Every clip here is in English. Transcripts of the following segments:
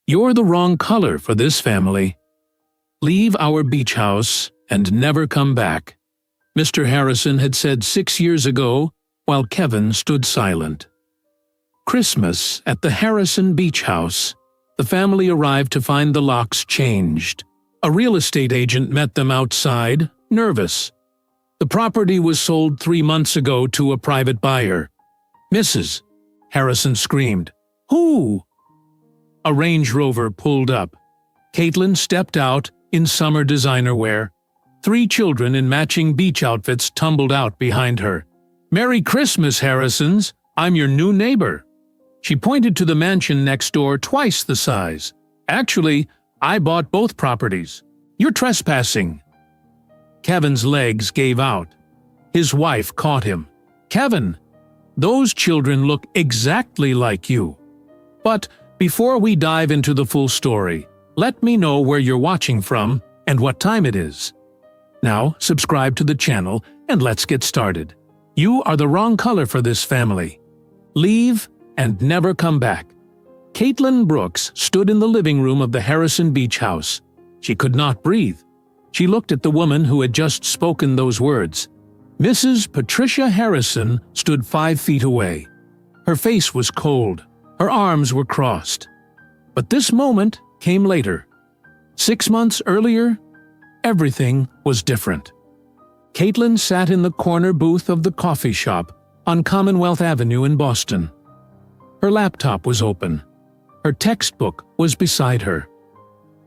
You're the wrong color for this family. Leave our beach house and never come back, Mr. Harrison had said 6 years ago while Kevin stood silent. Christmas at the Harrison Beach House. The family arrived to find the locks changed. A real estate agent met them outside, nervous. The property was sold 3 months ago to a private buyer. Mrs. Harrison screamed. Who? A Range Rover pulled up. Caitlin stepped out in summer designer wear. 3 children in matching beach outfits tumbled out behind her. Merry Christmas, Harrisons! I'm your new neighbor. She pointed to the mansion next door, twice the size. Actually, I bought both properties. You're trespassing. Kevin's legs gave out. His wife caught him. Kevin, those children look exactly like you. But before we dive into the full story, let me know where you're watching from and what time it is. Now, subscribe to the channel and let's get started. You are the wrong color for this family. Leave and never come back. Caitlin Brooks stood in the living room of the Harrison Beach House. She could not breathe. She looked at the woman who had just spoken those words. Mrs. Patricia Harrison stood 5 feet away. Her face was cold. Her arms were crossed. But this moment came later. 6 months earlier, everything was different. Caitlin sat in the corner booth of the coffee shop on Commonwealth Avenue in Boston. Her laptop was open. Her textbook was beside her.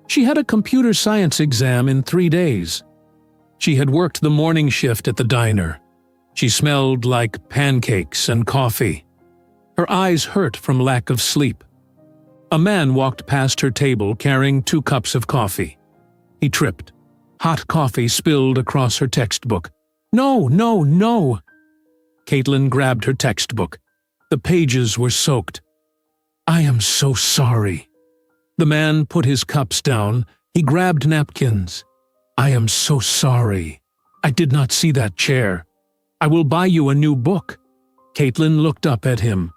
She had a computer science exam in 3 days. She had worked the morning shift at the diner. She smelled like pancakes and coffee. Her eyes hurt from lack of sleep. A man walked past her table carrying 2 cups of coffee. He tripped. Hot coffee spilled across her textbook. No, no, no! Caitlin grabbed her textbook. The pages were soaked. I am so sorry. The man put his cups down. He grabbed napkins. I am so sorry. I did not see that chair. I will buy you a new book. Caitlin looked up at him.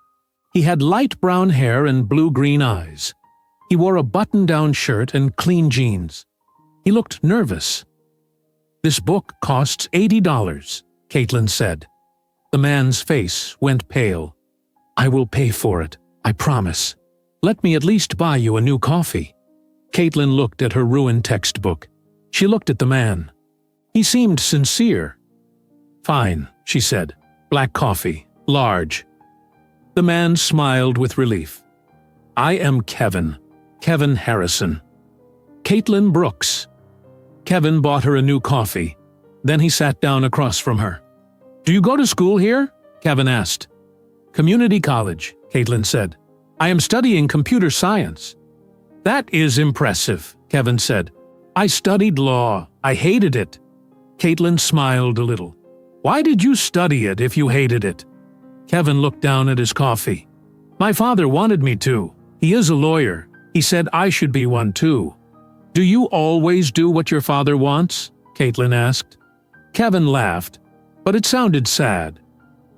He had light brown hair and blue-green eyes. He wore a button-down shirt and clean jeans. He looked nervous. This book costs $80, Caitlin said. The man's face went pale. I will pay for it, I promise. Let me at least buy you a new coffee. Caitlin looked at her ruined textbook. She looked at the man. He seemed sincere. Fine, she said. Black coffee, large. The man smiled with relief. I am Kevin Harrison. Caitlin Brooks. Kevin bought her a new coffee. Then he sat down across from her. Do you go to school here? Kevin asked. Community college, Caitlin said. I am studying computer science. That is impressive, Kevin said. I studied law. I hated it. Caitlin smiled a little. Why did you study it if you hated it? Kevin looked down at his coffee. My father wanted me to. He is a lawyer. He said I should be one too. Do you always do what your father wants? Caitlin asked. Kevin laughed, but it sounded sad.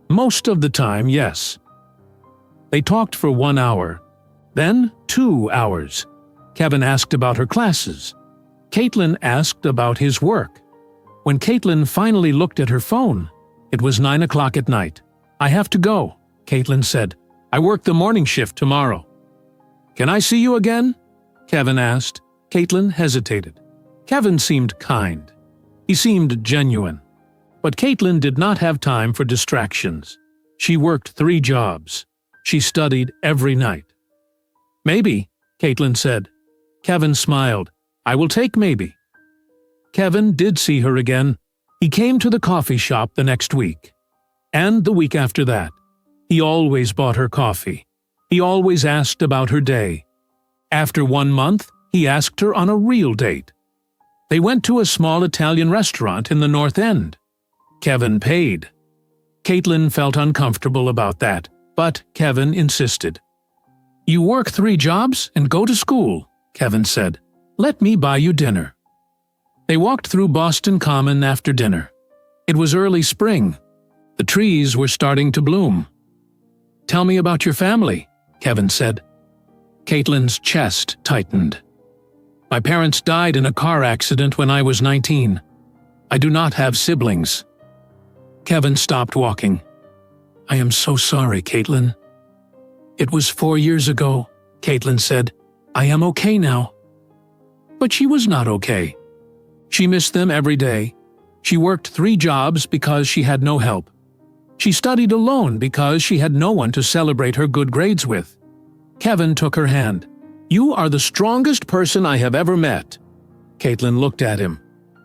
Most of the time, yes. They talked for 1 hour, then 2 hours. Kevin asked about her classes. Caitlin asked about his work. When Caitlin finally looked at her phone, it was 9 o'clock at night. I have to go, Caitlin said. I work the morning shift tomorrow. Can I see you again? Kevin asked. Caitlin hesitated. Kevin seemed kind. He seemed genuine. But Caitlin did not have time for distractions. She worked 3 jobs. She studied every night. Maybe, Caitlin said. Kevin smiled. I will take maybe. Kevin did see her again. He came to the coffee shop the next week. And the week after that. He always bought her coffee. He always asked about her day. After 1 month, he asked her on a real date. They went to a small Italian restaurant in the North End. Kevin paid. Caitlin felt uncomfortable about that, but Kevin insisted. You work 3 jobs and go to school, Kevin said. Let me buy you dinner. They walked through Boston Common after dinner. It was early spring. The trees were starting to bloom. Tell me about your family, Kevin said. Caitlin's chest tightened. My parents died in a car accident when I was 19. I do not have siblings. Kevin stopped walking. I am so sorry, Caitlin. It was 4 years ago, Caitlin said. I am okay now. But she was not okay. She missed them every day. She worked 3 jobs because she had no help. She studied alone because she had no one to celebrate her good grades with. Kevin took her hand. You are the strongest person I have ever met. Caitlin looked at him.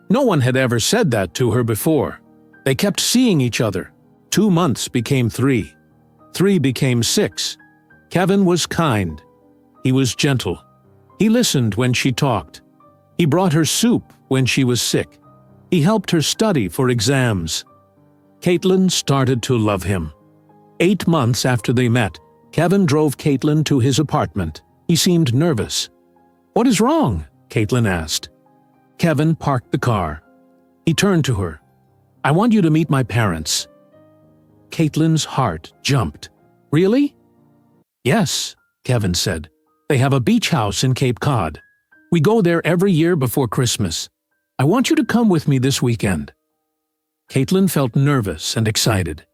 No one had ever said that to her before. They kept seeing each other. 2 months became 3. 3 became 6. Kevin was kind. He was gentle. He listened when she talked. He brought her soup when she was sick. He helped her study for exams. Caitlin started to love him. 8 months after they met, Kevin drove Caitlin to his apartment. He seemed nervous. What is wrong? Caitlin asked. Kevin parked the car. He turned to her. I want you to meet my parents. Caitlin's heart jumped. Really? Yes, Kevin said. They have a beach house in Cape Cod. We go there every year before Christmas. I want you to come with me this weekend. Caitlin felt nervous and excited.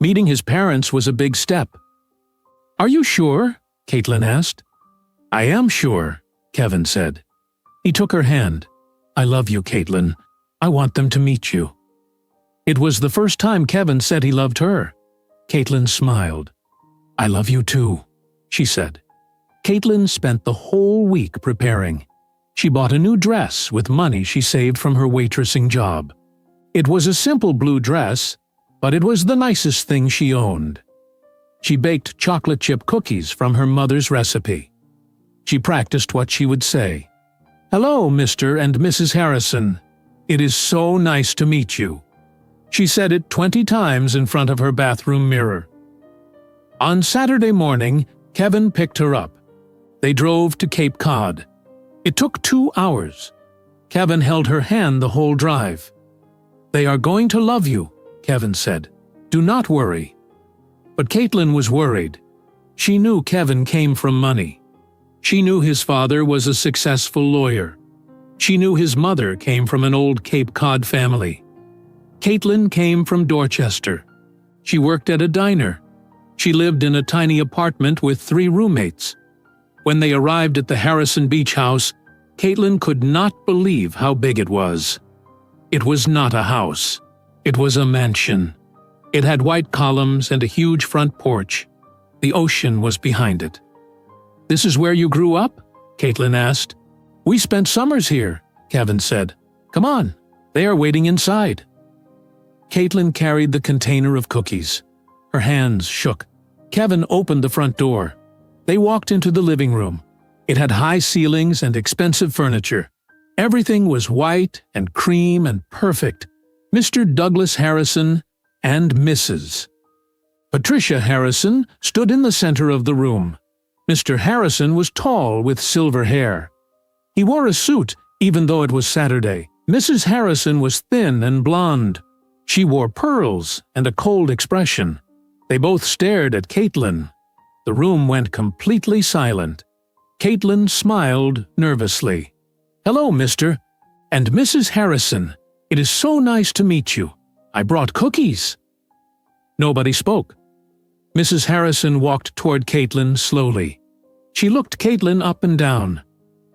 Meeting his parents was a big step. Are you sure? Caitlin asked. I am sure, Kevin said. He took her hand. I love you, Caitlin. I want them to meet you. It was the first time Kevin said he loved her. Caitlin smiled. I love you too, she said. Caitlin spent the whole week preparing. She bought a new dress with money she saved from her waitressing job. It was a simple blue dress, but it was the nicest thing she owned. She baked chocolate chip cookies from her mother's recipe. She practiced what she would say. Hello, Mr. and Mrs. Harrison. It is so nice to meet you. She said it 20 times in front of her bathroom mirror. On Saturday morning, Kevin picked her up. They drove to Cape Cod. It took 2 hours. Kevin held her hand the whole drive. They are going to love you, Kevin said. Do not worry. But Caitlin was worried. She knew Kevin came from money. She knew his father was a successful lawyer. She knew his mother came from an old Cape Cod family. Caitlin came from Dorchester. She worked at a diner. She lived in a tiny apartment with 3 roommates. When they arrived at the Harrison Beach House, Caitlin could not believe how big it was. It was not a house. It was a mansion. It had white columns and a huge front porch. The ocean was behind it. This is where you grew up? Caitlin asked. We spent summers here, Kevin said. Come on, they are waiting inside. Caitlin carried the container of cookies. Her hands shook. Kevin opened the front door. They walked into the living room. It had high ceilings and expensive furniture. Everything was white and cream and perfect. Mr. Douglas Harrison and Mrs. Patricia Harrison stood in the center of the room. Mr. Harrison was tall with silver hair. He wore a suit even though it was Saturday. Mrs. Harrison was thin and blonde. She wore pearls and a cold expression. They both stared at Caitlin. The room went completely silent. Caitlin smiled nervously. Hello, Mr. and Mrs. Harrison. It is so nice to meet you. I brought cookies. Nobody spoke. Mrs. Harrison walked toward Caitlin slowly. She looked Caitlin up and down.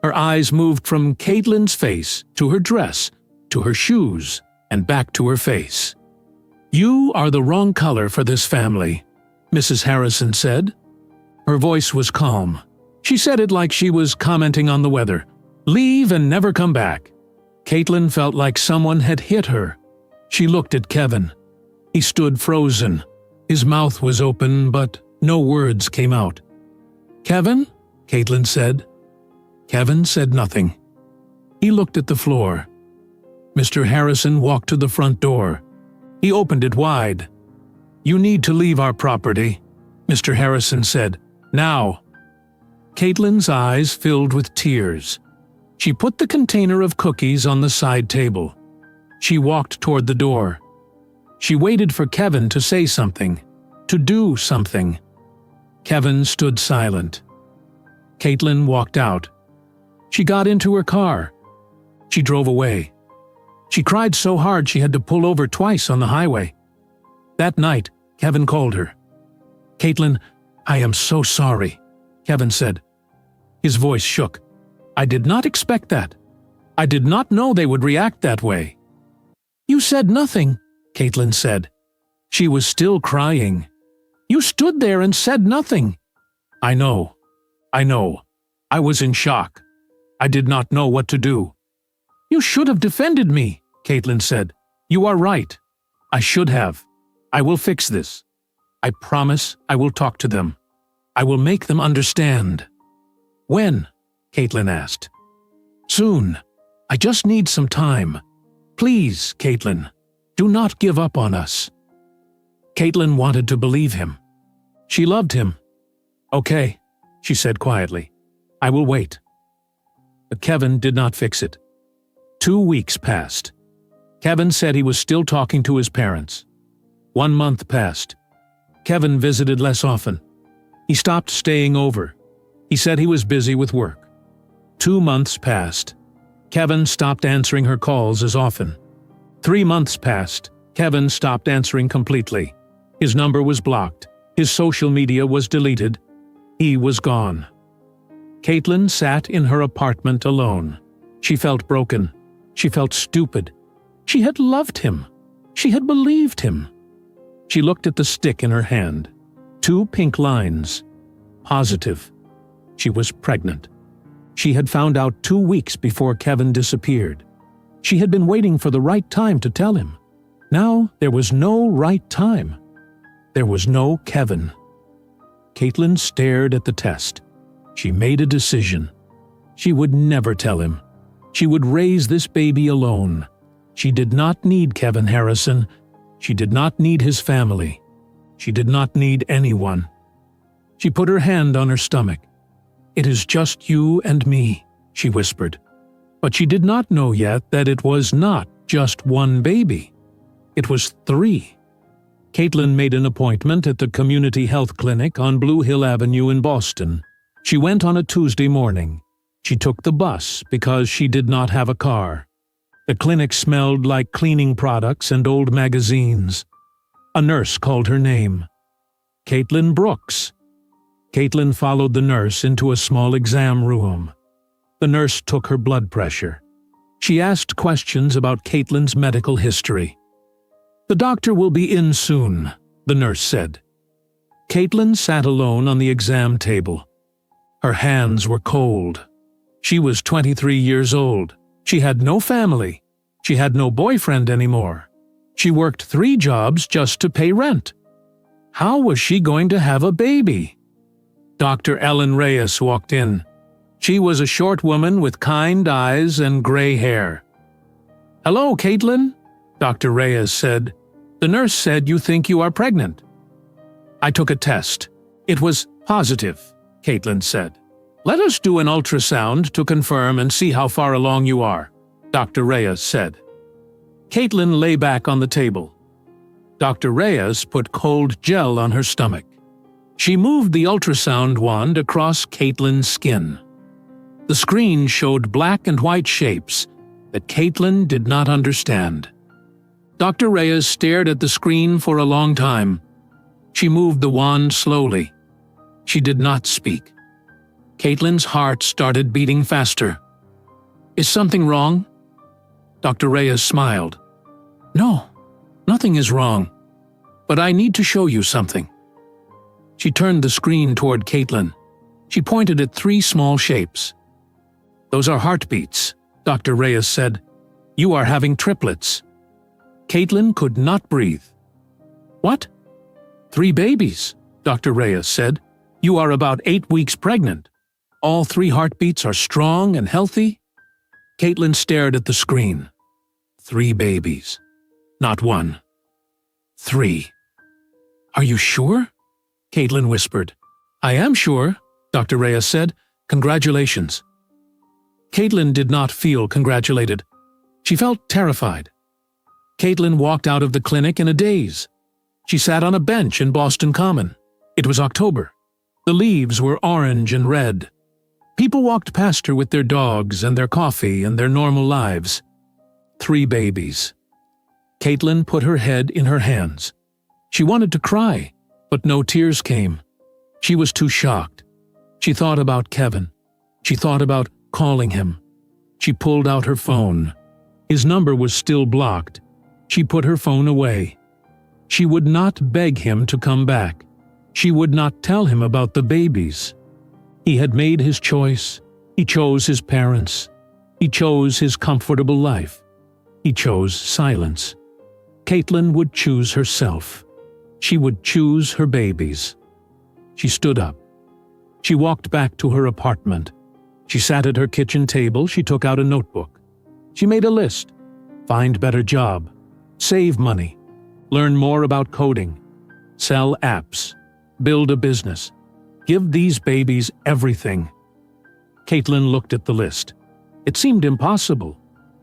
Her eyes moved from Caitlin's face to her dress, to her shoes, and back to her face. You are the wrong color for this family, Mrs. Harrison said. Her voice was calm. She said it like she was commenting on the weather. Leave and never come back. Caitlin felt like someone had hit her. She looked at Kevin. He stood frozen. His mouth was open, but no words came out. Kevin? Caitlin said. Kevin said nothing. He looked at the floor. Mr. Harrison walked to the front door. He opened it wide. You need to leave our property, Mr. Harrison said. Now. Caitlin's eyes filled with tears. She put the container of cookies on the side table. She walked toward the door. She waited for Kevin to say something, to do something. Kevin stood silent. Caitlin walked out. She got into her car. She drove away. She cried so hard she had to pull over twice on the highway. That night, Kevin called her. "Caitlin, I am so sorry," Kevin said. His voice shook. "I did not expect that. I did not know they would react that way." "You said nothing," Caitlin said. She was still crying. "You stood there and said nothing." I know. I was in shock. I did not know what to do." "You should have defended me," Caitlin said. "You are right. I should have. I will fix this. I promise I will talk to them. I will make them understand." "When?" Caitlin asked. "Soon. I just need some time. Please, Caitlin, do not give up on us." Caitlin wanted to believe him. She loved him. "Okay," she said quietly. "I will wait." But Kevin did not fix it. 2 weeks passed. Kevin said he was still talking to his parents. 1 month passed. Kevin visited less often. He stopped staying over. He said he was busy with work. 2 months passed. Kevin stopped answering her calls as often. 3 months passed. Kevin stopped answering completely. His number was blocked. His social media was deleted. He was gone. Caitlin sat in her apartment alone. She felt broken. She felt stupid. She had loved him. She had believed him. She looked at the stick in her hand. 2 pink lines. Positive. She was pregnant. She had found out 2 weeks before Kevin disappeared. She had been waiting for the right time to tell him. Now there was no right time. There was no Kevin. Caitlin stared at the test. She made a decision. She would never tell him. She would raise this baby alone. She did not need Kevin Harrison. She did not need his family. She did not need anyone. She put her hand on her stomach. "It is just you and me," she whispered. But she did not know yet that it was not just 1 baby. It was 3. Caitlin made an appointment at the community health clinic on Blue Hill Avenue in Boston. She went on a Tuesday morning. She took the bus because she did not have a car. The clinic smelled like cleaning products and old magazines. A nurse called her name. Caitlin Brooks. Caitlin followed the nurse into a small exam room. The nurse took her blood pressure. She asked questions about Caitlin's medical history. "The doctor will be in soon," the nurse said. Caitlin sat alone on the exam table. Her hands were cold. She was 23 years old. She had no family. She had no boyfriend anymore. She worked 3 jobs just to pay rent. How was she going to have a baby? Dr. Ellen Reyes walked in. She was a short woman with kind eyes and gray hair. "Hello, Caitlin," Dr. Reyes said. "The nurse said you think you are pregnant." "I took a test. It was positive," Caitlin said. "Let us do an ultrasound to confirm and see how far along you are," Dr. Reyes said. Caitlin lay back on the table. Dr. Reyes put cold gel on her stomach. She moved the ultrasound wand across Caitlin's skin. The screen showed black and white shapes that Caitlin did not understand. Dr. Reyes stared at the screen for a long time. She moved the wand slowly. She did not speak. Caitlin's heart started beating faster. "Is something wrong?" Dr. Reyes smiled. "No, nothing is wrong. But I need to show you something." She turned the screen toward Caitlin. She pointed at 3 small shapes. "Those are heartbeats," Dr. Reyes said. "You are having triplets." Caitlin could not breathe. "What?" "3 babies," Dr. Reyes said. "You are about 8 weeks pregnant. All 3 heartbeats are strong and healthy." Caitlin stared at the screen. 3 babies. Not 1. 3. "Are you sure?" Caitlin whispered. "I am sure," Dr. Reyes said. "Congratulations." Caitlin did not feel congratulated. She felt terrified. Caitlin walked out of the clinic in a daze. She sat on a bench in Boston Common. It was October. The leaves were orange and red. People walked past her with their dogs and their coffee and their normal lives. 3 babies. Caitlin put her head in her hands. She wanted to cry, but no tears came. She was too shocked. She thought about Kevin. She thought about calling him. She pulled out her phone. His number was still blocked. She put her phone away. She would not beg him to come back. She would not tell him about the babies. He had made his choice. He chose his parents. He chose his comfortable life. He chose silence. Caitlin would choose herself. She would choose her babies. She stood up. She walked back to her apartment. She sat at her kitchen table. She took out a notebook. She made a list. Find better job. Save money. Learn more about coding. Sell apps. Build a business. Give these babies everything. Caitlin looked at the list. It seemed impossible,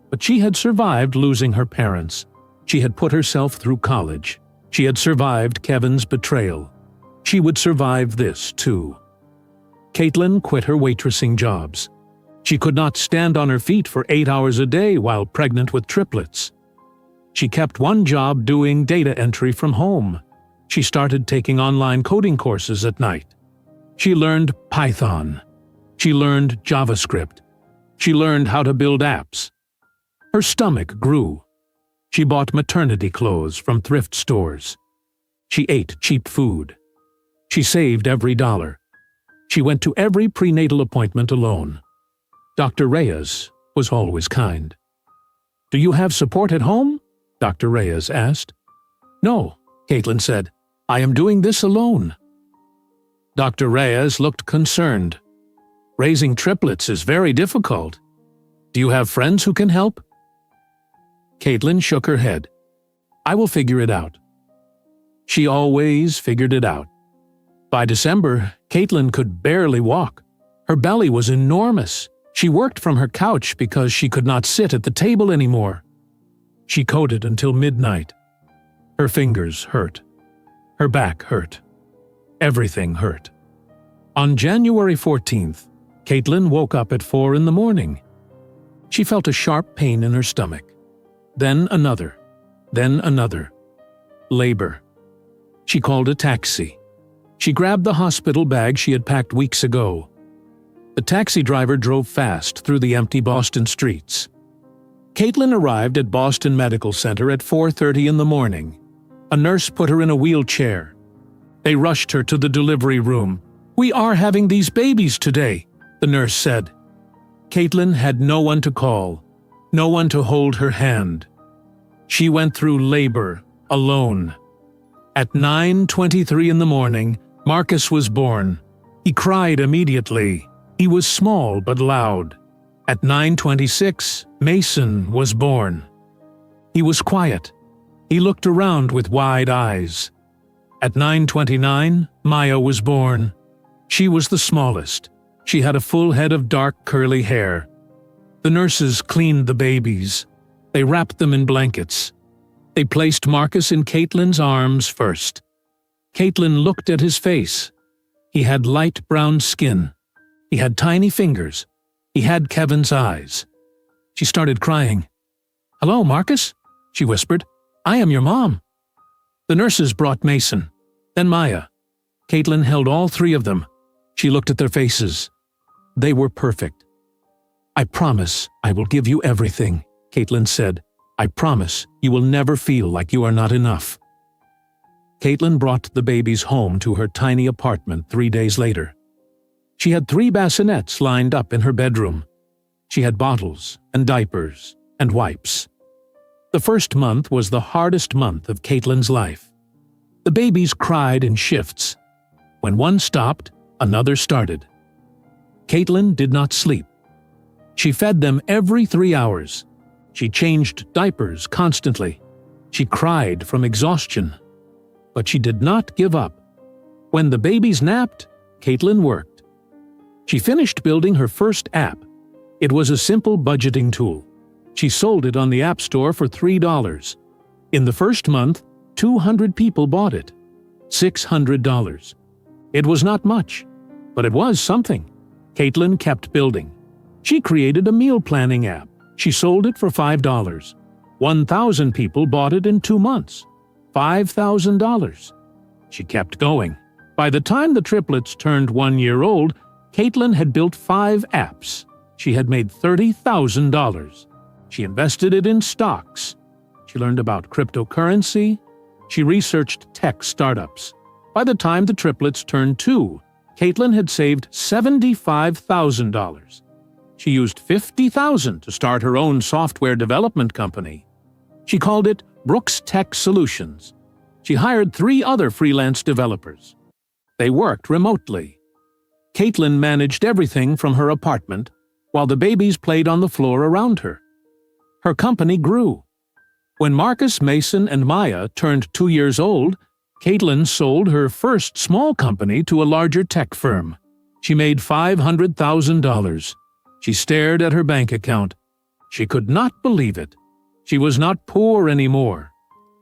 but she had survived losing her parents. She had put herself through college. She had survived Kevin's betrayal. She would survive this, too. Caitlin quit her waitressing jobs. She could not stand on her feet for 8 hours a day while pregnant with triplets. She kept one job doing data entry from home. She started taking online coding courses at night. She learned Python. She learned JavaScript. She learned how to build apps. Her stomach grew. She bought maternity clothes from thrift stores. She ate cheap food. She saved every dollar. She went to every prenatal appointment alone. Dr. Reyes was always kind. "Do you have support at home?" Dr. Reyes asked. "No," Caitlin said. "I am doing this alone." Dr. Reyes looked concerned. "Raising triplets is very difficult. Do you have friends who can help?" Caitlin shook her head. "I will figure it out." She always figured it out. By December, Caitlin could barely walk. Her belly was enormous. She worked from her couch because she could not sit at the table anymore. She coded until midnight. Her fingers hurt. Her back hurt. Everything hurt. On January 14th, Caitlin woke up at 4 in the morning. She felt a sharp pain in her stomach. Then another. Then another. Labor. She called a taxi. She grabbed the hospital bag she had packed weeks ago. The taxi driver drove fast through the empty Boston streets. Caitlin arrived at Boston Medical Center at 4:30 in the morning. A nurse put her in a wheelchair. They rushed her to the delivery room. "We are having these babies today," the nurse said. Caitlin had no one to call, no one to hold her hand. She went through labor alone. At 9:23 in the morning, Marcus was born. He cried immediately. He was small but loud. At 9:26, Mason was born. He was quiet. He looked around with wide eyes. At 9:29, Maya was born. She was the smallest. She had a full head of dark curly hair. The nurses cleaned the babies. They wrapped them in blankets. They placed Marcus in Caitlin's arms first. Caitlin looked at his face. He had light brown skin. He had tiny fingers. He had Kevin's eyes. She started crying. "Hello, Marcus," she whispered. "I am your mom." The nurses brought Mason, then Maya. Caitlin held all 3 of them. She looked at their faces. They were perfect. "I promise I will give you everything," Caitlin said. "I promise you will never feel like you are not enough." Caitlin brought the babies home to her tiny apartment 3 days later. She had 3 bassinets lined up in her bedroom. She had bottles and diapers and wipes. The first month was the hardest month of Caitlin's life. The babies cried in shifts. When one stopped, another started. Caitlin did not sleep. She fed them every 3 hours. She changed diapers constantly. She cried from exhaustion. But she did not give up. When the babies napped, Caitlin worked. She finished building her first app. It was a simple budgeting tool. She sold it on the App Store for $3. In the first month, 200 people bought it. $600. It was not much, but it was something. Caitlin kept building. She created a meal planning app. She sold it for $5. 1,000 people bought it in 2 months. $5,000. She kept going. By the time the triplets turned 1 year old, Caitlin had built 5 apps. She had made $30,000. She invested it in stocks. She learned about cryptocurrency. She researched tech startups. By the time the triplets turned 2, Caitlin had saved $75,000. She used $50,000 to start her own software development company. She called it Brooks Tech Solutions. She hired 3 other freelance developers. They worked remotely. Caitlin managed everything from her apartment, while the babies played on the floor around her. Her company grew. When Marcus, Mason, and Maya turned 2 years old, Caitlin sold her first small company to a larger tech firm. She made $500,000. She stared at her bank account. She could not believe it. She was not poor anymore.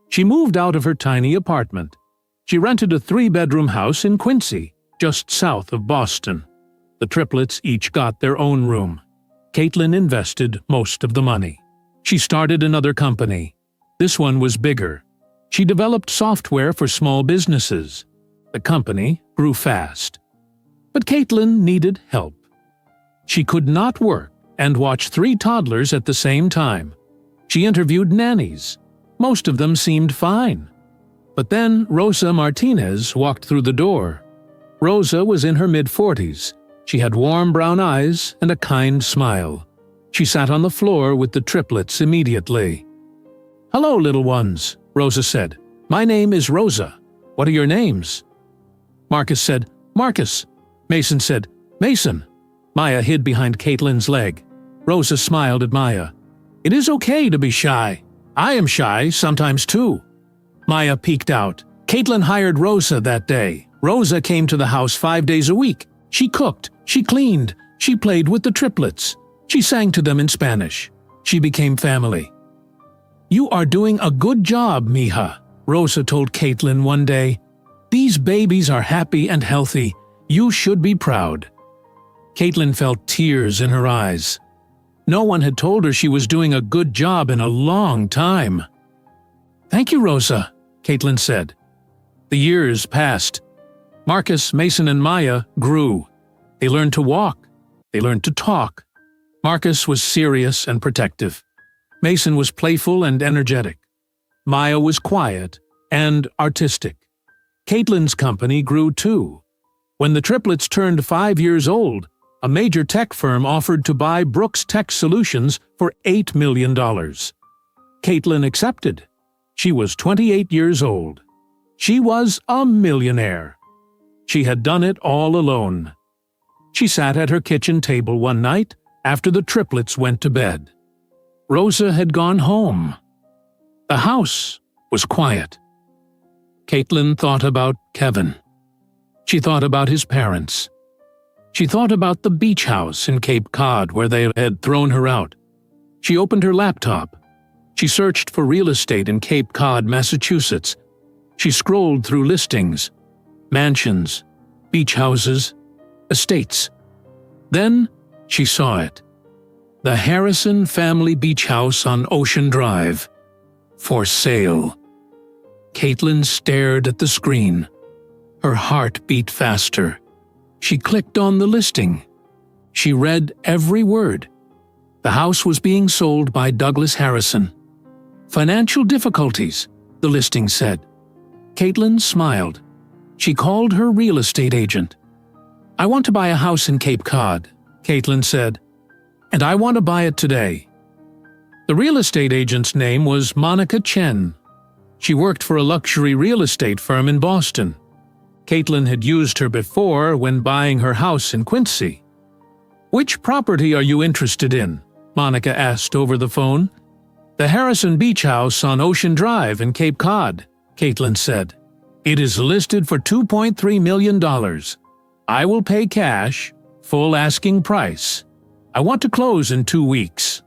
She moved out of her tiny apartment. She rented a 3-bedroom house in Quincy, just south of Boston. The triplets each got their own room. Caitlin invested most of the money. She started another company. This one was bigger. She developed software for small businesses. The company grew fast. But Caitlin needed help. She could not work and watch 3 toddlers at the same time. She interviewed nannies. Most of them seemed fine. But then Rosa Martinez walked through the door. Rosa was in her mid-40s. She had warm brown eyes and a kind smile. She sat on the floor with the triplets immediately. "Hello, little ones," Rosa said. "My name is Rosa. What are your names?" Marcus said, "Marcus." Mason said, "Mason." Maya hid behind Caitlin's leg. Rosa smiled at Maya. "It is okay to be shy. I am shy sometimes too." Maya peeked out. Caitlin hired Rosa that day. Rosa came to the house 5 days a week. She cooked, she cleaned, she played with the triplets. She sang to them in Spanish. She became family. "You are doing a good job, mija," Rosa told Caitlin one day. "These babies are happy and healthy. You should be proud." Caitlin felt tears in her eyes. No one had told her she was doing a good job in a long time. "Thank you, Rosa," Caitlin said. The years passed. Marcus, Mason, and Maya grew. They learned to walk. They learned to talk. Marcus was serious and protective. Mason was playful and energetic. Maya was quiet and artistic. Caitlin's company grew too. When the triplets turned 5 years old, a major tech firm offered to buy Brooks Tech Solutions for $8 million. Caitlin accepted. She was 28 years old. She was a millionaire. She had done it all alone. She sat at her kitchen table one night after the triplets went to bed. Rosa had gone home. The house was quiet. Caitlin thought about Kevin. She thought about his parents. She thought about the beach house in Cape Cod where they had thrown her out. She opened her laptop. She searched for real estate in Cape Cod, Massachusetts. She scrolled through listings, mansions, beach houses, estates. Then she saw it. The Harrison family beach house on Ocean Drive. For sale. Caitlin stared at the screen. Her heart beat faster. She clicked on the listing. She read every word. The house was being sold by Douglas Harrison. Financial difficulties, the listing said. Caitlin smiled. She called her real estate agent. "I want to buy a house in Cape Cod," Caitlin said, "and I want to buy it today." The real estate agent's name was Monica Chen. She worked for a luxury real estate firm in Boston. Caitlin had used her before when buying her house in Quincy. "Which property are you interested in?" Monica asked over the phone. "The Harrison Beach House on Ocean Drive in Cape Cod," Caitlin said. "It is listed for $2.3 million. I will pay cash, full asking price. I want to close in 2 weeks."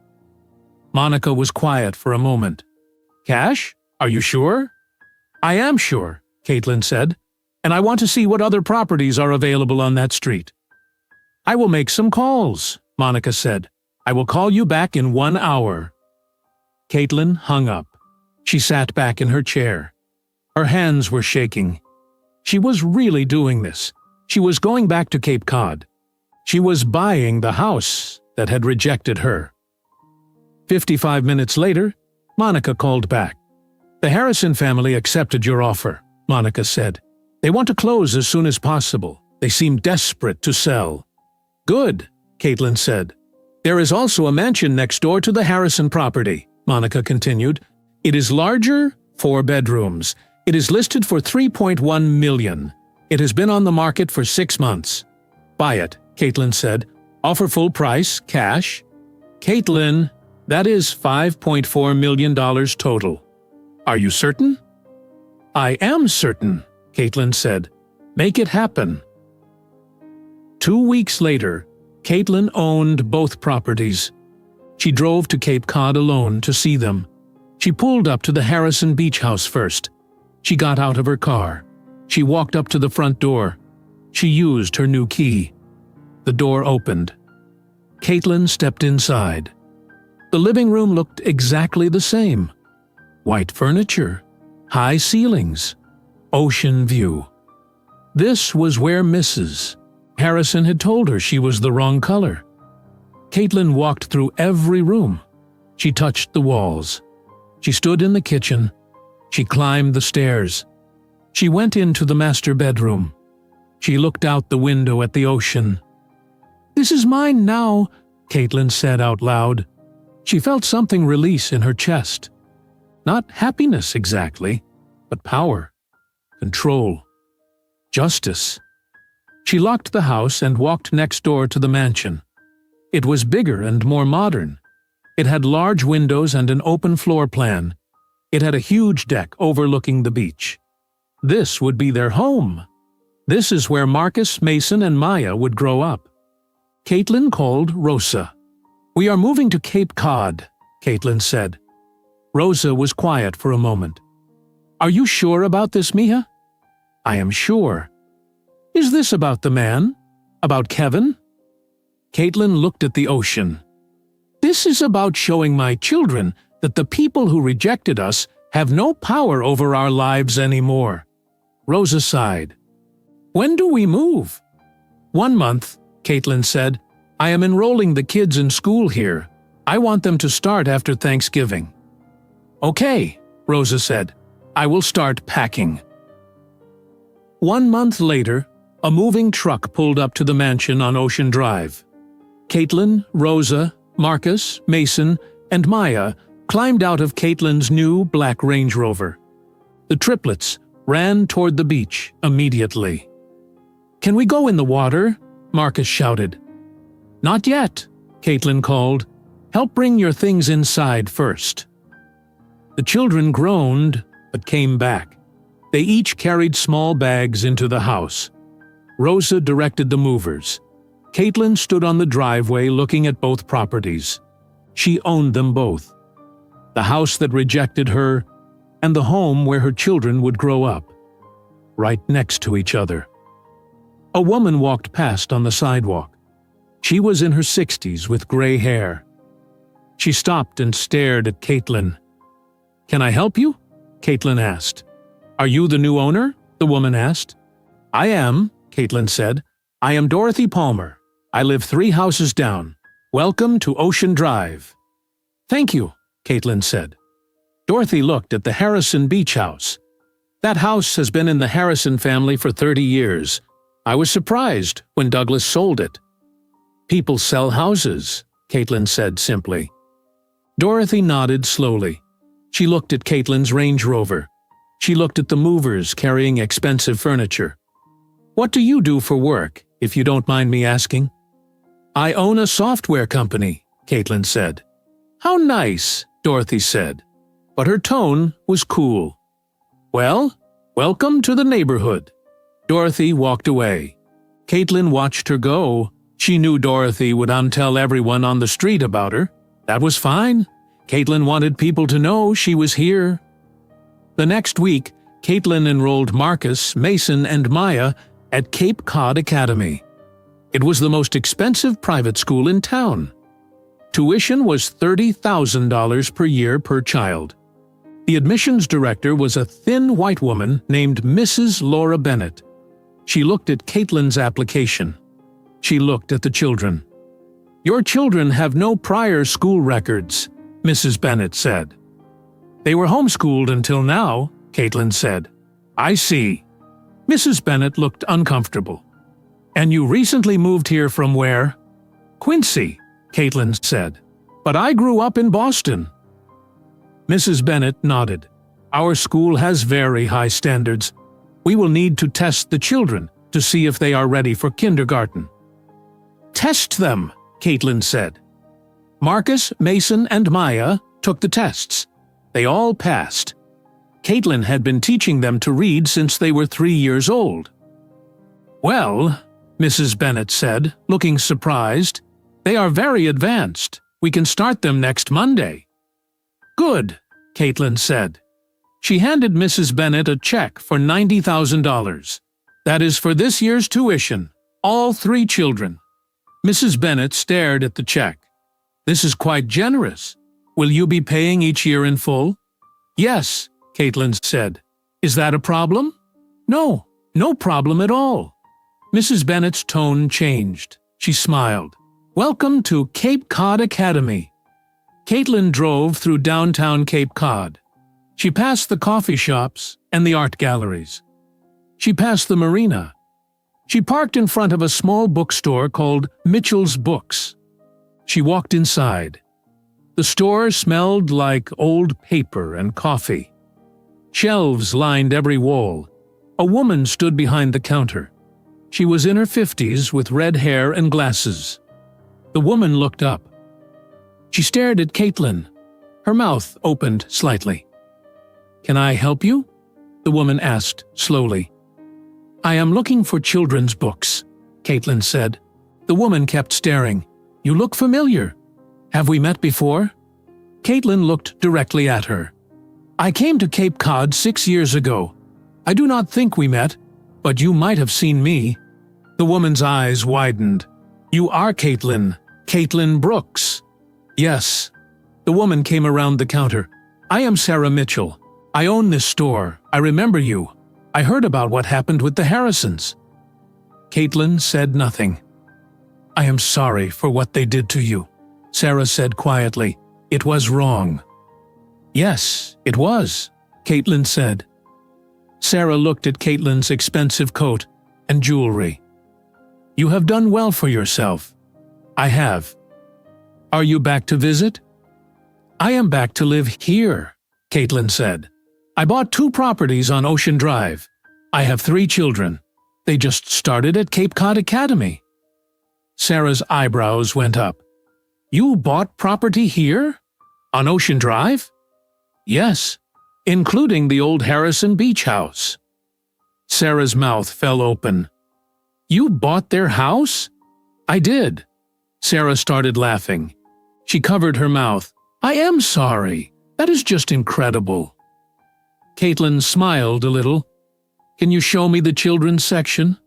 Monica was quiet for a moment. "Cash? Are you sure?" "I am sure," Caitlin said, "and I want to see what other properties are available on that street." I will make some calls, Monica said. I will call you back in 1 hour. Caitlin hung up. She sat back in her chair. Her hands were shaking. She was really doing this. She was going back to Cape Cod. She was buying the house that had rejected her. 55 minutes later, Monica called back. The Harrison family accepted your offer, Monica said. They want to close as soon as possible. They seem desperate to sell. Good, Caitlin said. There is also a mansion next door to the Harrison property, Monica continued. It is larger, 4 bedrooms. It is listed for $3.1 million. It has been on the market for 6 months. Buy it, Caitlin said. Offer full price, cash. Caitlin, that is $5.4 million total. Are you certain? I am certain, Caitlin said. Make it happen. 2 weeks later, Caitlin owned both properties. She drove to Cape Cod alone to see them. She pulled up to the Harrison beach house first. She got out of her car. She walked up to the front door. She used her new key. The door opened. Caitlin stepped inside. The living room looked exactly the same. White furniture, high ceilings, ocean view. This was where Mrs. Harrison had told her she was the wrong color. Caitlin walked through every room. She touched the walls. She stood in the kitchen. She climbed the stairs. She went into the master bedroom. She looked out the window at the ocean. "This is mine now," Caitlin said out loud. She felt something release in her chest. Not happiness exactly, but power, control, justice. She locked the house and walked next door to the mansion. It was bigger and more modern. It had large windows and an open floor plan. It had a huge deck overlooking the beach. This would be their home. This is where Marcus, Mason, and Maya would grow up. Caitlin called Rosa. "We are moving to Cape Cod," Caitlin said. Rosa was quiet for a moment. "Are you sure about this, Mia?" "I am sure." "Is this about the man? About Kevin?" Caitlin looked at the ocean. "This is about showing my children that the people who rejected us have no power over our lives anymore." Rosa sighed. "When do we move?" "1 month," Caitlin said. "I am enrolling the kids in school here. I want them to start after Thanksgiving." "Okay," Rosa said. "I will start packing." 1 month later, a moving truck pulled up to the mansion on Ocean Drive. Caitlin, Rosa, Marcus, Mason, and Maya climbed out of Caitlin's new black Range Rover. The triplets ran toward the beach immediately. "Can we go in the water?" Marcus shouted. "Not yet," Caitlin called. "Help bring your things inside first." The children groaned, but came back. They each carried small bags into the house. Rosa directed the movers. Caitlin stood on the driveway looking at both properties. She owned them both. The house that rejected her, and the home where her children would grow up, right next to each other. A woman walked past on the sidewalk. She was in her 60s with gray hair. She stopped and stared at Caitlin. "Can I help you?" Caitlin asked. "Are you the new owner?" the woman asked. "I am," Caitlin said. "I am Dorothy Palmer. I live 3 houses down. Welcome to Ocean Drive." "Thank you," Caitlin said. Dorothy looked at the Harrison beach house. "That house has been in the Harrison family for 30 years. I was surprised when Douglas sold it." "People sell houses," Caitlin said simply. Dorothy nodded slowly. She looked at Caitlin's Range Rover. She looked at the movers carrying expensive furniture. "What do you do for work, if you don't mind me asking?" "I own a software company," Caitlin said. "How nice," Dorothy said, but her tone was cool. "Well, welcome to the neighborhood." Dorothy walked away. Caitlin watched her go. She knew Dorothy would untell everyone on the street about her. That was fine. Caitlin wanted people to know she was here. The next week, Caitlin enrolled Marcus, Mason, and Maya at Cape Cod Academy. It was the most expensive private school in town. Tuition was $30,000 per year per child. The admissions director was a thin white woman named Mrs. Laura Bennett. She looked at Caitlin's application. She looked at the children. "Your children have no prior school records," Mrs. Bennett said. "They were homeschooled until now," Caitlin said. "I see." Mrs. Bennett looked uncomfortable. "And you recently moved here from where?" "Quincy," Caitlin said. "But I grew up in Boston." Mrs. Bennett nodded. "Our school has very high standards. We will need to test the children to see if they are ready for kindergarten." "Test them," Caitlin said. Marcus, Mason, and Maya took the tests. They all passed. Caitlin had been teaching them to read since they were 3 years old. "Well," Mrs. Bennett said, looking surprised, "they are very advanced. We can start them next Monday." "Good," Caitlin said. She handed Mrs. Bennett a check for $90,000. "That is for this year's tuition, all 3 children." Mrs. Bennett stared at the check. "This is quite generous. Will you be paying each year in full?" "Yes," Caitlin said. "Is that a problem?" "No, no problem at all." Mrs. Bennett's tone changed. She smiled. "Welcome to Cape Cod Academy." Caitlin drove through downtown Cape Cod. She passed the coffee shops and the art galleries. She passed the marina. She parked in front of a small bookstore called Mitchell's Books. She walked inside. The store smelled like old paper and coffee. Shelves lined every wall. A woman stood behind the counter. She was in her 50s with red hair and glasses. The woman looked up. She stared at Caitlin. Her mouth opened slightly. "Can I help you?" the woman asked slowly. "I am looking for children's books," Caitlin said. The woman kept staring. "You look familiar. Have we met before?" Caitlin looked directly at her. "I came to Cape Cod 6 years ago. I do not think we met, but you might have seen me." The woman's eyes widened. "You are Caitlin. Caitlin Brooks." "Yes." The woman came around the counter. "I am Sarah Mitchell. I own this store. I remember you. I heard about what happened with the Harrisons." Caitlin said nothing. "I am sorry for what they did to you," Sarah said quietly. "It was wrong." "Yes, it was," Caitlin said. Sarah looked at Caitlin's expensive coat and jewelry. "You have done well for yourself." "I have." "Are you back to visit?" "I am back to live here," Caitlin said. "I bought 2 properties on Ocean Drive. I have 3 children. They just started at Cape Cod Academy." Sarah's eyebrows went up. "You bought property here? On Ocean Drive?" "Yes, including the old Harrison Beach house." Sarah's mouth fell open. "You bought their house?" "I did." Sarah started laughing. She covered her mouth. "I am sorry. That is just incredible." Caitlin smiled a little. "Can you show me the children's section?"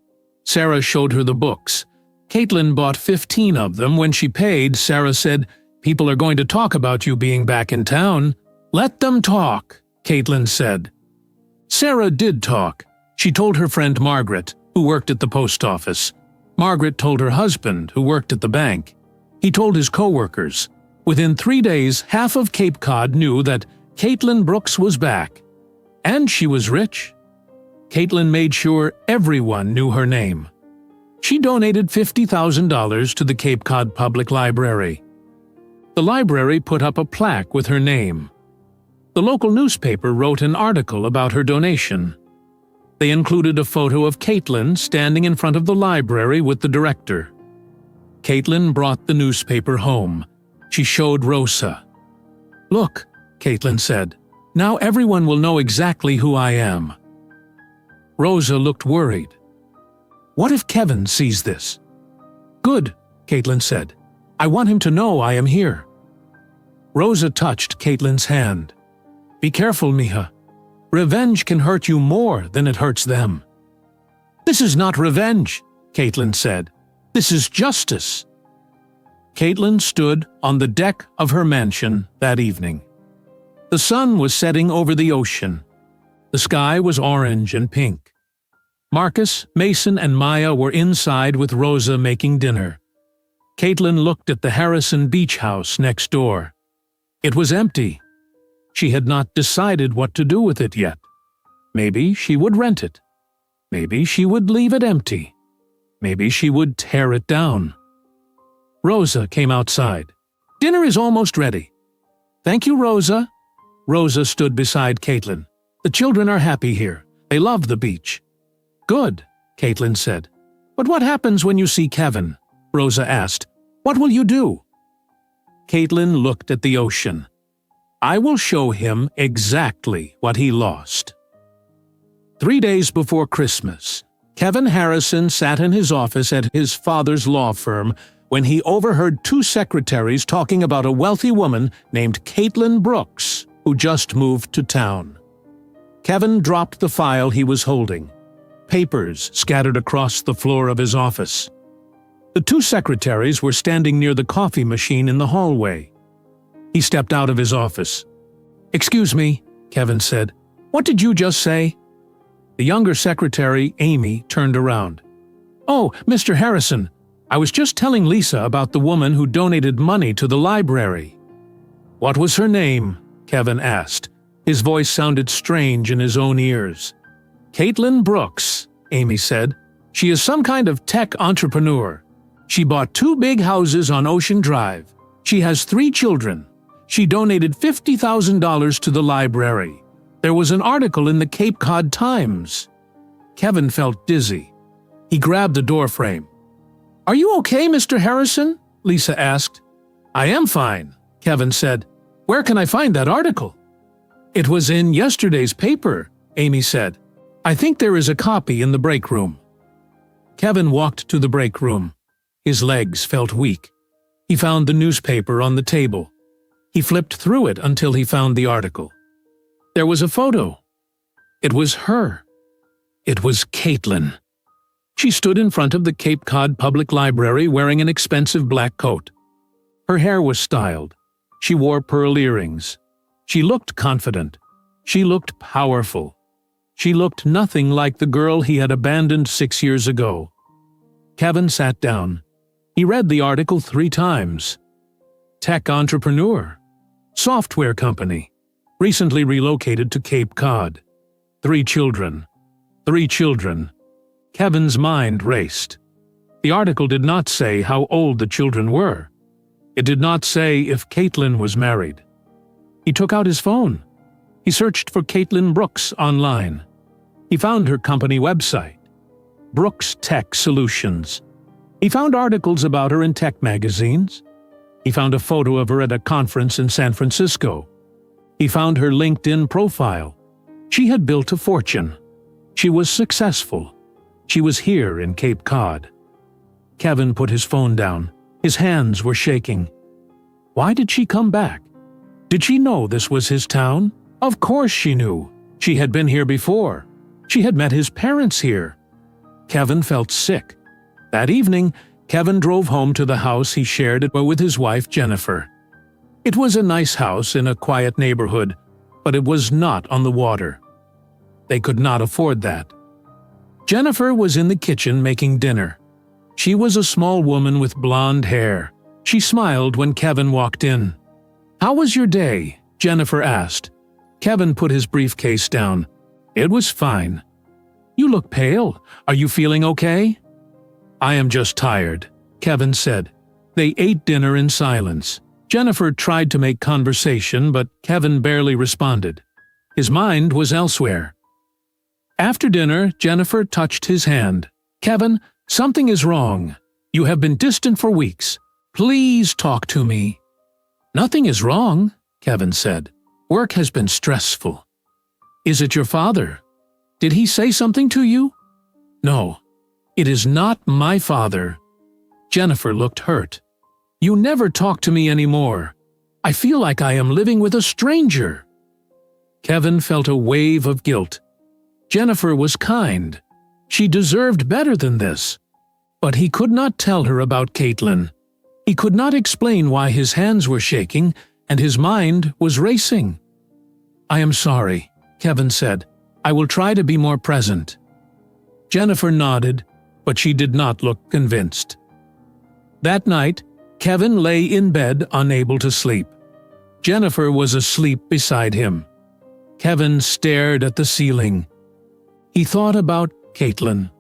Sarah showed her the books. Caitlin bought 15 of them. When she paid, Sarah said, "People are going to talk about you being back in town." "Let them talk," Caitlin said. Sarah did talk. She told her friend Margaret, who worked at the post office. Margaret told her husband, who worked at the bank. He told his co-workers. Within 3 days, half of Cape Cod knew that Caitlin Brooks was back. And she was rich. Caitlin made sure everyone knew her name. She donated $50,000 to the Cape Cod Public Library. The library put up a plaque with her name. The local newspaper wrote an article about her donation. They included a photo of Caitlin standing in front of the library with the director. Caitlin brought the newspaper home. She showed Rosa. "Look," Caitlin said. "Now everyone will know exactly who I am." Rosa looked worried. "What if Kevin sees this?" "Good," Caitlin said. "I want him to know I am here." Rosa touched Caitlin's hand. "Be careful, Mija. Revenge can hurt you more than it hurts them." "This is not revenge," Caitlin said. This is justice. Caitlin stood on the deck of her mansion that evening. The sun was setting over the ocean. The sky was orange and pink. Marcus, Mason, and Maya were inside with Rosa making dinner. Caitlin looked at the Harrison beach house next door. It was empty. She had not decided what to do with it yet. Maybe she would rent it. Maybe she would leave it empty. Maybe she would tear it down. Rosa came outside. "Dinner is almost ready." "Thank you, Rosa." Rosa stood beside Caitlin. "The children are happy here. They love the beach." "Good," Caitlin said. "But what happens when you see Kevin?" Rosa asked. "What will you do?" Caitlin looked at the ocean. "I will show him exactly what he lost." 3 days before Christmas, Kevin Harrison sat in his office at his father's law firm when he overheard 2 secretaries talking about a wealthy woman named Caitlin Brooks, who just moved to town. Kevin dropped the file he was holding. Papers scattered across the floor of his office. The 2 secretaries were standing near the coffee machine in the hallway. He stepped out of his office. "Excuse me," Kevin said. "What did you just say?" The younger secretary, Amy, turned around. "Oh, Mr. Harrison, I was just telling Lisa about the woman who donated money to the library." "What was her name?" Kevin asked. His voice sounded strange in his own ears. "Caitlin Brooks," Amy said. "She is some kind of tech entrepreneur. She bought 2 big houses on Ocean Drive. She has 3 children. She donated $50,000 to the library. There was an article in the Cape Cod Times." Kevin felt dizzy. He grabbed the doorframe. "Are you okay, Mr. Harrison?" Lisa asked. "I am fine," Kevin said. "Where can I find that article?" "It was in yesterday's paper," Amy said. "I think there is a copy in the break room." Kevin walked to the break room. His legs felt weak. He found the newspaper on the table. He flipped through it until he found the article. There was a photo. It was her. It was Caitlin. She stood in front of the Cape Cod Public Library wearing an expensive black coat. Her hair was styled. She wore pearl earrings. She looked confident. She looked powerful. She looked nothing like the girl he had abandoned 6 years ago. Kevin sat down. He read the article 3 times. Tech entrepreneur. Software company. Recently relocated to Cape Cod. 3 children. 3 children. Kevin's mind raced. The article did not say how old the children were. It did not say if Caitlin was married. He took out his phone. He searched for Caitlin Brooks online. He found her company website, Brooks Tech Solutions. He found articles about her in tech magazines. He found a photo of her at a conference in San Francisco. He found her LinkedIn profile. She had built a fortune. She was successful. She was here in Cape Cod. Kevin put his phone down. His hands were shaking. Why did she come back? Did she know this was his town? Of course she knew. She had been here before. She had met his parents here. Kevin felt sick. That evening, Kevin drove home to the house he shared with his wife Jennifer. It was a nice house in a quiet neighborhood, but it was not on the water. They could not afford that. Jennifer was in the kitchen making dinner. She was a small woman with blonde hair. She smiled when Kevin walked in. "How was your day?" Jennifer asked. Kevin put his briefcase down. "It was fine." "You look pale. Are you feeling okay?" "I am just tired," Kevin said. They ate dinner in silence. Jennifer tried to make conversation, but Kevin barely responded. His mind was elsewhere. After dinner, Jennifer touched his hand. "Kevin, something is wrong. You have been distant for weeks. Please talk to me." "Nothing is wrong," Kevin said. "Work has been stressful." "Is it your father? Did he say something to you?" "No, it is not my father." Jennifer looked hurt. "You never talk to me anymore. I feel like I am living with a stranger." Kevin felt a wave of guilt. Jennifer was kind. She deserved better than this. But he could not tell her about Caitlin. He could not explain why his hands were shaking and his mind was racing. "I am sorry," Kevin said. "I will try to be more present." Jennifer nodded, but she did not look convinced. That night, Kevin lay in bed unable to sleep. Jennifer was asleep beside him. Kevin stared at the ceiling. He thought about Caitlin.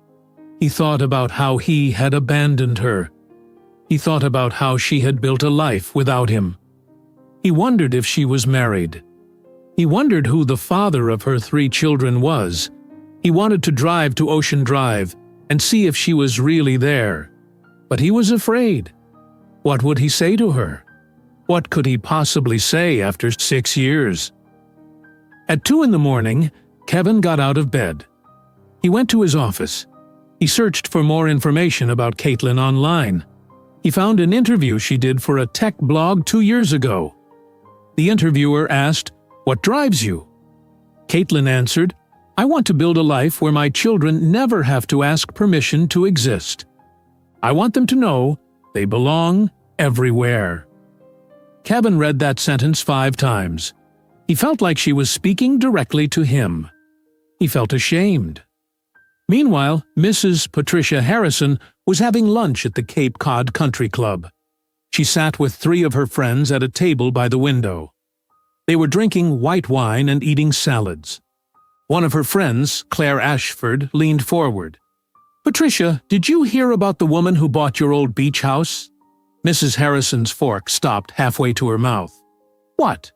He thought about how he had abandoned her. He thought about how she had built a life without him. He wondered if she was married. He wondered who the father of her 3 children was. He wanted to drive to Ocean Drive and see if she was really there. But he was afraid. What would he say to her? What could he possibly say after 6 years? At 2 in the morning, Kevin got out of bed. He went to his office. He searched for more information about Caitlin online. He found an interview she did for a tech blog 2 years ago. The interviewer asked, "What drives you?" Caitlin answered, "I want to build a life where my children never have to ask permission to exist. I want them to know they belong everywhere." Kevin read that sentence 5 times. He felt like she was speaking directly to him. He felt ashamed. Meanwhile, Mrs. Patricia Harrison was having lunch at the Cape Cod Country Club. She sat with 3 of her friends at a table by the window. They were drinking white wine and eating salads. One of her friends, Claire Ashford, leaned forward. "Patricia, did you hear about the woman who bought your old beach house?" Mrs. Harrison's fork stopped halfway to her mouth. "What?"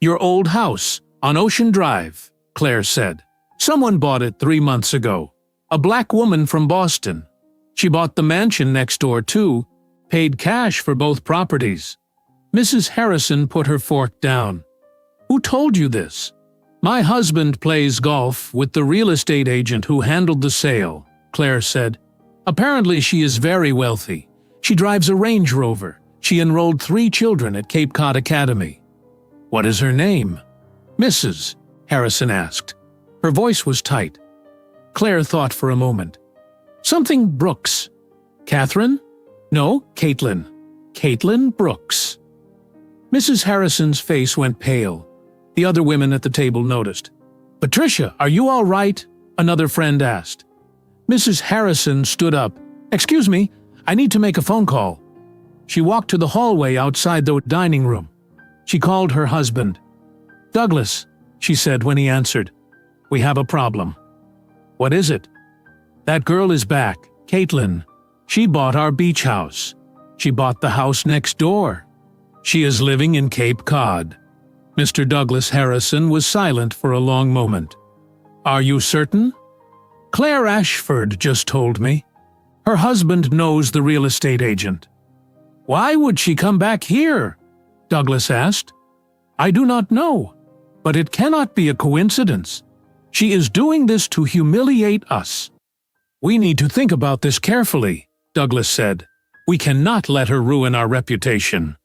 "Your old house, on Ocean Drive," Claire said. "Someone bought it 3 months ago. A black woman from Boston. She bought the mansion next door, too, paid cash for both properties." Mrs. Harrison put her fork down. "Who told you this?" "My husband plays golf with the real estate agent who handled the sale," Claire said. "Apparently she is very wealthy. She drives a Range Rover. She enrolled 3 children at Cape Cod Academy." "What is her name?" "Mrs." Harrison asked. Her voice was tight. Claire thought for a moment. "Something Brooks." "Catherine?" "No, Caitlin. Caitlin Brooks." Mrs. Harrison's face went pale. The other women at the table noticed. "Patricia, are you all right?" another friend asked. Mrs. Harrison stood up. "Excuse me, I need to make a phone call." She walked to the hallway outside the dining room. She called her husband. "Douglas," she said when he answered, "we have a problem." "What is it?" "That girl is back, Caitlin. She bought our beach house. She bought the house next door. She is living in Cape Cod." Mr. Douglas Harrison was silent for a long moment. "Are you certain?" "Claire Ashford just told me. Her husband knows the real estate agent." "Why would she come back here?" Douglas asked. "I do not know, but it cannot be a coincidence. She is doing this to humiliate us." "We need to think about this carefully," Douglas said. "We cannot let her ruin our reputation."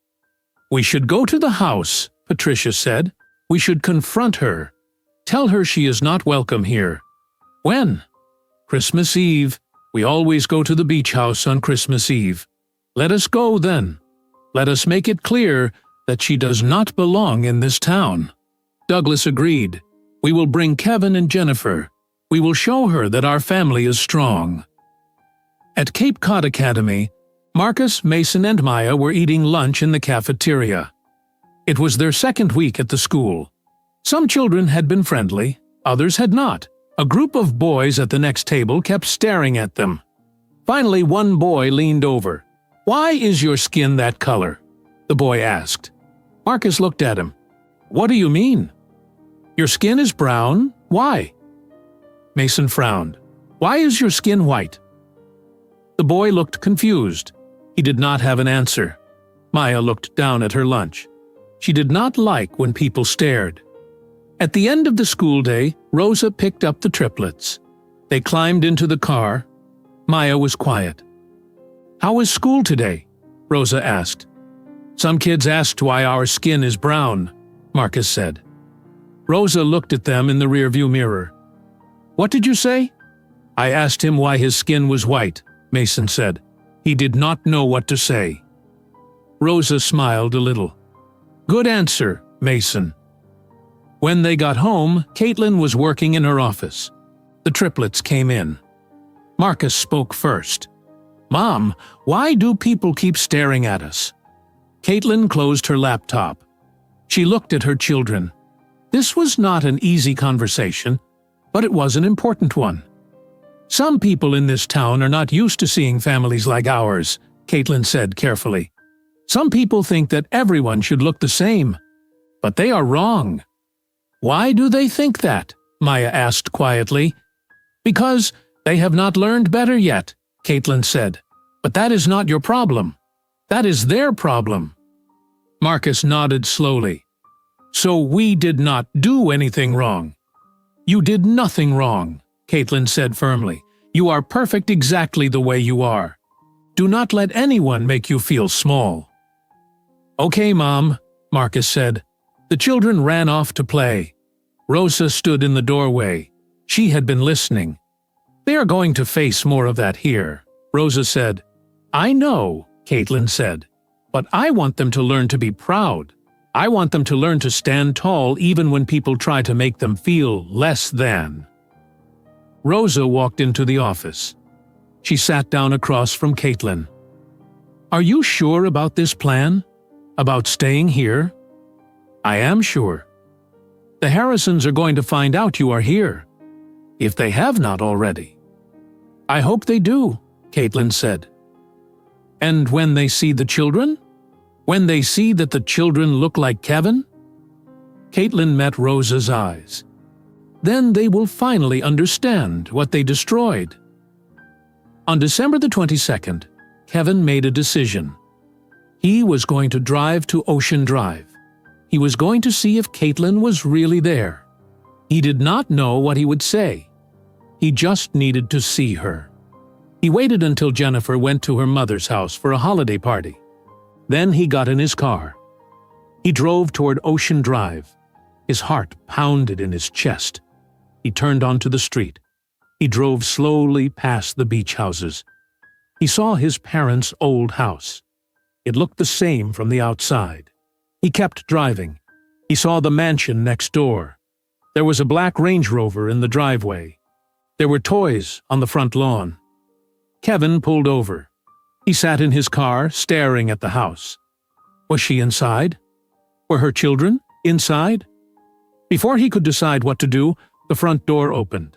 "We should go to the house," Patricia said. "We should confront her. Tell her she is not welcome here." "When?" "Christmas Eve. We always go to the beach house on Christmas Eve. Let us go then. Let us make it clear that she does not belong in this town." Douglas agreed. "We will bring Kevin and Jennifer. We will show her that our family is strong." At Cape Cod Academy, Marcus, Mason, and Maya were eating lunch in the cafeteria. It was their 2nd week at the school. Some children had been friendly, others had not. A group of boys at the next table kept staring at them. Finally, one boy leaned over. "Why is your skin that color?" the boy asked. Marcus looked at him. "What do you mean?" "Your skin is brown. Why?" Mason frowned. "Why is your skin white?" The boy looked confused. He did not have an answer. Maya looked down at her lunch. She did not like when people stared. At the end of the school day, Rosa picked up the triplets. They climbed into the car. Maya was quiet. "How was school today?" Rosa asked. "Some kids asked why our skin is brown," Marcus said. Rosa looked at them in the rearview mirror. "What did you say?" "I asked him why his skin was white," Mason said. He did not know what to say. Rosa smiled a little. Good answer, Mason. When they got home, Caitlin was working in her office. The triplets came in. Marcus spoke first. Mom, why do people keep staring at us? Caitlin closed her laptop. She looked at her children. This was not an easy conversation, but it was an important one. Some people in this town are not used to seeing families like ours, Caitlin said carefully. Some people think that everyone should look the same, but they are wrong. Why do they think that? Maya asked quietly. Because they have not learned better yet, Caitlin said. But that is not your problem. That is their problem. Marcus nodded slowly. So we did not do anything wrong. You did nothing wrong, Caitlin said firmly. You are perfect exactly the way you are. Do not let anyone make you feel small. Okay, Mom, Marcus said. The children ran off to play. Rosa stood in the doorway. She had been listening. They are going to face more of that here, Rosa said. I know, Caitlin said. But I want them to learn to be proud. I want them to learn to stand tall even when people try to make them feel less than. Rosa walked into the office. She sat down across from Caitlin. Are you sure about this plan? About staying here? I am sure. The Harrisons are going to find out you are here, if they have not already. I hope they do, Caitlin said. And when they see the children? When they see that the children look like Kevin? Caitlin met Rosa's eyes. Then they will finally understand what they destroyed. On December the 22nd, Kevin made a decision. He was going to drive to Ocean Drive. He was going to see if Caitlin was really there. He did not know what he would say. He just needed to see her. He waited until Jennifer went to her mother's house for a holiday party. Then he got in his car. He drove toward Ocean Drive. His heart pounded in his chest. He turned onto the street. He drove slowly past the beach houses. He saw his parents' old house. It looked the same from the outside. He kept driving. He saw the mansion next door. There was a black Range Rover in the driveway. There were toys on the front lawn. Kevin pulled over. He sat in his car, staring at the house. Was she inside? Were her children inside? Before he could decide what to do, the front door opened.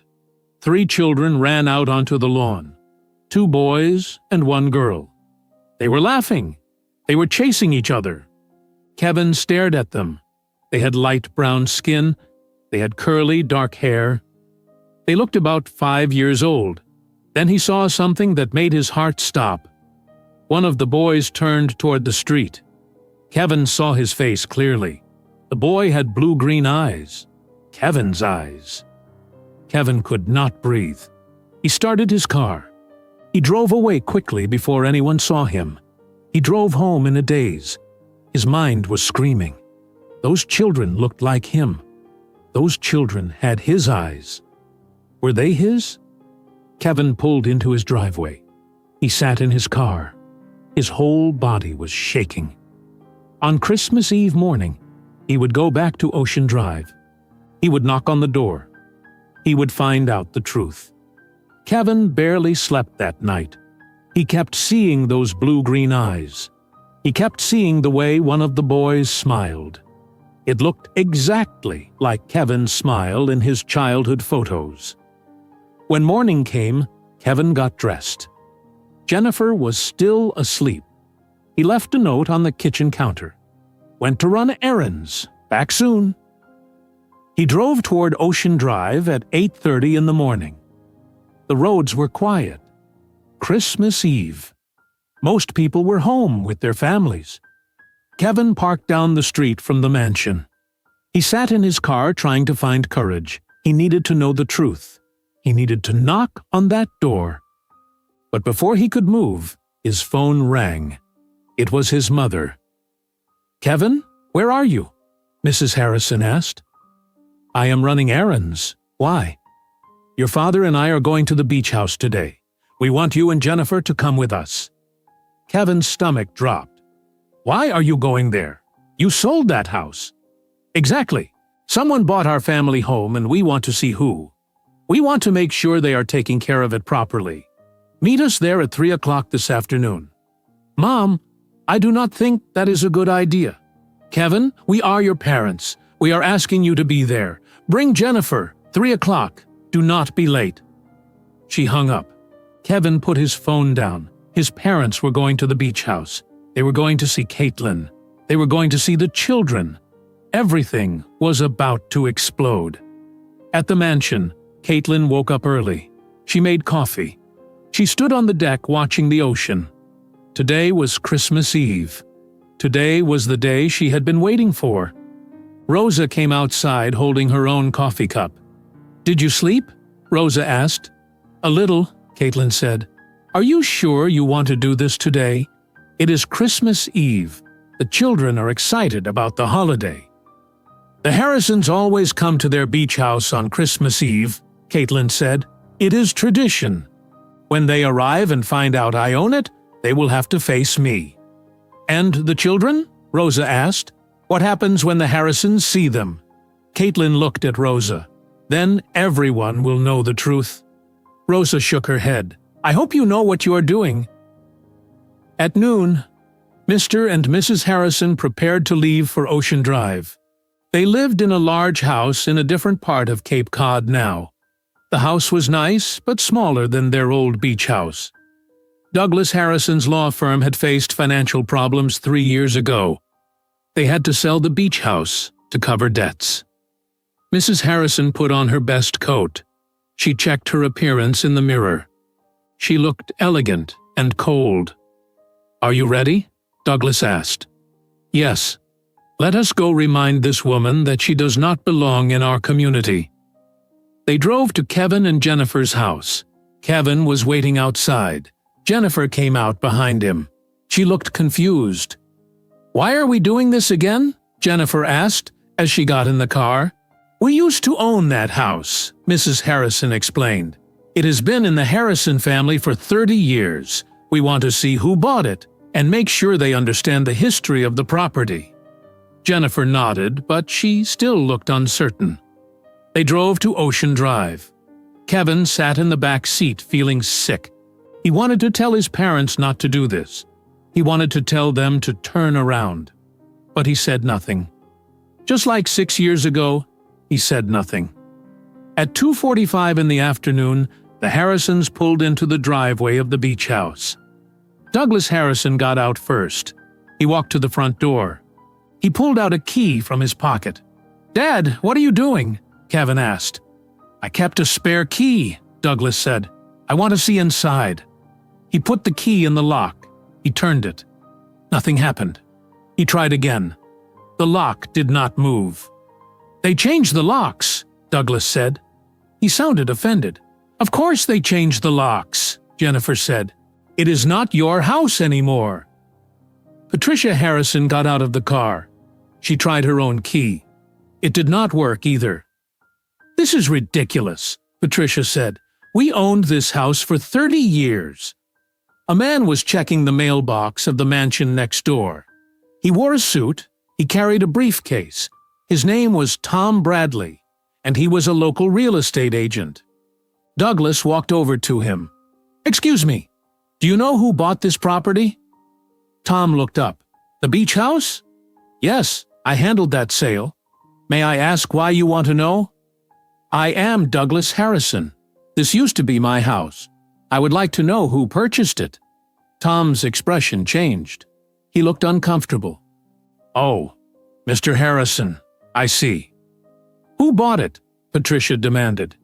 3 children ran out onto the lawn. 2 boys and 1 girl. They were laughing. They were chasing each other. Kevin stared at them. They had light brown skin. They had curly, dark hair. They looked about 5 years old. Then he saw something that made his heart stop. One of the boys turned toward the street. Kevin saw his face clearly. The boy had blue-green eyes. Kevin's eyes. Kevin could not breathe. He started his car. He drove away quickly before anyone saw him. He drove home in a daze. His mind was screaming. Those children looked like him. Those children had his eyes. Were they his? Kevin pulled into his driveway. He sat in his car. His whole body was shaking. On Christmas Eve morning, he would go back to Ocean Drive. He would knock on the door. He would find out the truth. Kevin barely slept that night. He kept seeing those blue-green eyes. He kept seeing the way one of the boys smiled. It looked exactly like Kevin's smile in his childhood photos. When morning came, Kevin got dressed. Jennifer was still asleep. He left a note on the kitchen counter. Went to run errands. Back soon. He drove toward Ocean Drive at 8:30 in the morning. The roads were quiet. Christmas Eve. Most people were home with their families. Kevin parked down the street from the mansion. He sat in his car trying to find courage. He needed to know the truth. He needed to knock on that door. But before he could move, his phone rang. It was his mother. "Kevin, where are you?" Mrs. Harrison asked. "I am running errands. Why?" "Your father and I are going to the beach house today. We want you and Jennifer to come with us." Kevin's stomach dropped. "Why are you going there? You sold that house." "Exactly. Someone bought our family home and we want to see who. We want to make sure they are taking care of it properly. Meet us there at 3 o'clock this afternoon." "Mom, I do not think that is a good idea." "Kevin, we are your parents. We are asking you to be there. Bring Jennifer, 3 o'clock. Do not be late." She hung up. Kevin put his phone down. His parents were going to the beach house. They were going to see Caitlin. They were going to see the children. Everything was about to explode. At the mansion, Caitlin woke up early. She made coffee. She stood on the deck watching the ocean. Today was Christmas Eve. Today was the day she had been waiting for. Rosa came outside holding her own coffee cup. "Did you sleep?" Rosa asked. "A little," Caitlin said. "Are you sure you want to do this today? It is Christmas Eve. The children are excited about the holiday." "The Harrisons always come to their beach house on Christmas Eve," Caitlin said. "It is tradition. When they arrive and find out I own it, they will have to face me." "And the children?" Rosa asked. "What happens when the Harrisons see them?" Caitlin looked at Rosa. "Then everyone will know the truth." Rosa shook her head. "I hope you know what you are doing." At noon, Mr. and Mrs. Harrison prepared to leave for Ocean Drive. They lived in a large house in a different part of Cape Cod now. The house was nice, but smaller than their old beach house. Douglas Harrison's law firm had faced financial problems 3 years ago. They had to sell the beach house to cover debts. Mrs. Harrison put on her best coat. She checked her appearance in the mirror. She looked elegant and cold. "Are you ready?" Douglas asked. "Yes. Let us go remind this woman that she does not belong in our community." They drove to Kevin and Jennifer's house. Kevin was waiting outside. Jennifer came out behind him. She looked confused. "Why are we doing this again?" Jennifer asked as she got in the car. "We used to own that house," Mrs. Harrison explained. "It has been in the Harrison family for 30 years. We want to see who bought it and make sure they understand the history of the property." Jennifer nodded, but she still looked uncertain. They drove to Ocean Drive. Kevin sat in the back seat feeling sick. He wanted to tell his parents not to do this. He wanted to tell them to turn around. But he said nothing. Just like 6 years ago, he said nothing. At 2:45 in the afternoon, the Harrisons pulled into the driveway of the beach house. Douglas Harrison got out first. He walked to the front door. He pulled out a key from his pocket. "Dad, what are you doing?" Kevin asked. "I kept a spare key," Douglas said. "I want to see inside." He put the key in the lock. He turned it. Nothing happened. He tried again. The lock did not move. "They changed the locks," Douglas said. He sounded offended. "Of course they changed the locks," Jennifer said. "It is not your house anymore." Patricia Harrison got out of the car. She tried her own key. It did not work either. "This is ridiculous," Patricia said. "We owned this house for 30 years. A man was checking the mailbox of the mansion next door. He wore a suit. He carried a briefcase. His name was Tom Bradley, and he was a local real estate agent." Douglas walked over to him. "Excuse me, do you know who bought this property?" Tom looked up. "The beach house?" "Yes, I handled that sale. May I ask why you want to know?" "I am Douglas Harrison. This used to be my house. I would like to know who purchased it." Tom's expression changed. He looked uncomfortable. "Oh, Mr. Harrison, I see." "Who bought it?" Patricia demanded.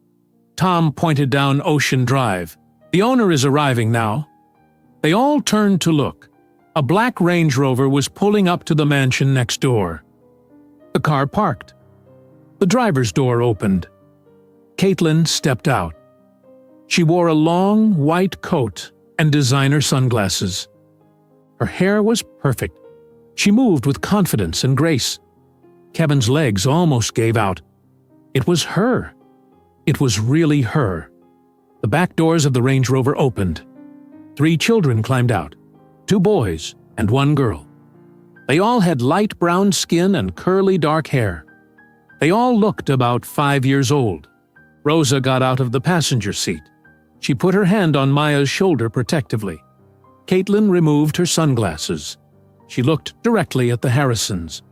Tom pointed down Ocean Drive. "The owner is arriving now." They all turned to look. A black Range Rover was pulling up to the mansion next door. The car parked. The driver's door opened. Caitlin stepped out. She wore a long, white coat and designer sunglasses. Her hair was perfect. She moved with confidence and grace. Kevin's legs almost gave out. It was her. It was really her. The back doors of the Range Rover opened. 3 children climbed out, 2 boys and 1 girl. They all had light brown skin and curly dark hair. They all looked about 5 years old. Rosa got out of the passenger seat. She put her hand on Maya's shoulder protectively. Caitlin removed her sunglasses. She looked directly at the Harrisons.